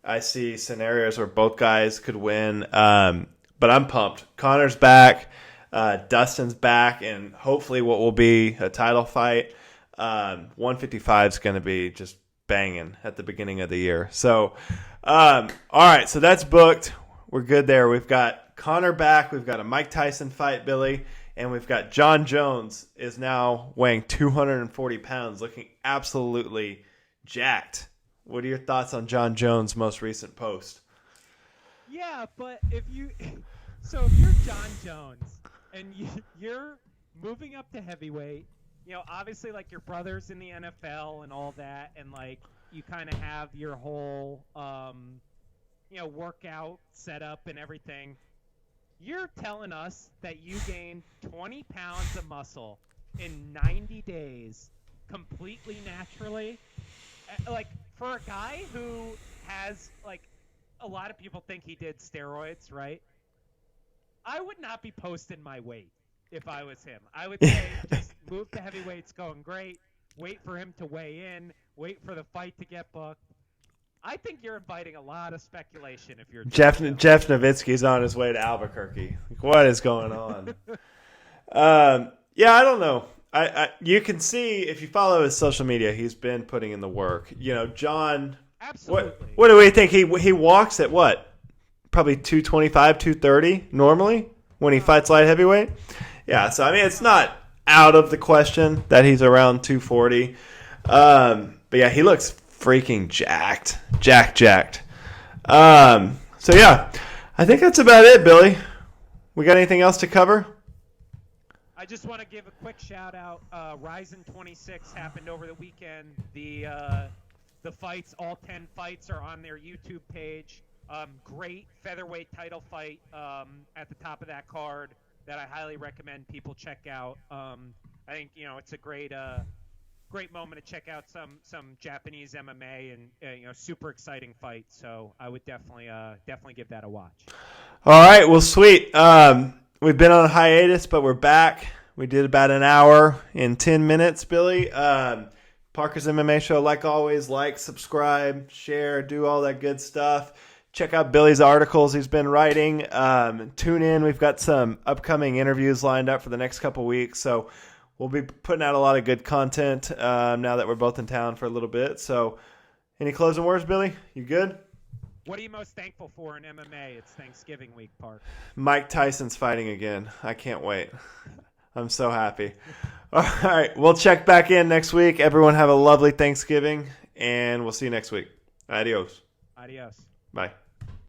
I see scenarios where both guys could win. But I'm pumped. Conor's back. Dustin's back. And hopefully what will be a title fight. 155 is going to be just banging at the beginning of the year. So, all right. So that's booked. We're good there. We've got Conor back. We've got a Mike Tyson fight, Billy. And we've got Jon Jones is now weighing 240 pounds, looking absolutely jacked. What are your thoughts on Jon Jones' most recent post? Yeah, but if you're Jon Jones and you're moving up to heavyweight, obviously like your brother's in the NFL and all that, and like you kind of have your whole workout setup and everything. You're telling us that you gained 20 pounds of muscle in 90 days completely naturally? Like, for a guy who has, like, a lot of people think he did steroids, right? I would not be posting my weight if I was him. I would say just move to heavyweight's going great, wait for him to weigh in, wait for the fight to get booked. I think you're inviting a lot of speculation if you're Jeff Nowitzki's on his way to Albuquerque. What is going on? Yeah, I don't know. You can see if you follow his social media, he's been putting in the work. Jon. Absolutely. What do we think? He walks at what? Probably 225, 230 normally when he fights light heavyweight. Yeah, so I mean it's not out of the question that he's around 240. But yeah, he looks freaking jacked. So yeah, I think that's about it, Billy. We got anything else to cover? I just want to give a quick shout out. Ryzen 26 happened over the weekend. The fights, all 10 fights, are on their YouTube page. Great featherweight title fight at the top of that card that I highly recommend people check out. I think it's a great moment to check out some Japanese MMA and super exciting fight. So I would definitely give that a watch. All right, well, sweet. We've been on a hiatus, but we're back. We did about an hour in 10 minutes, Billy. Parker's MMA Show, like always, subscribe, share, do all that good stuff. Check out Billy's articles he's been writing. Tune in. We've got some upcoming interviews lined up for the next couple weeks. So we'll be putting out a lot of good content now that we're both in town for a little bit. So any closing words, Billy? You good? What are you most thankful for in MMA? It's Thanksgiving week, Park. Mike Tyson's fighting again. I can't wait. I'm so happy. All right, we'll check back in next week. Everyone have a lovely Thanksgiving, and we'll see you next week. Adios. Adios. Bye.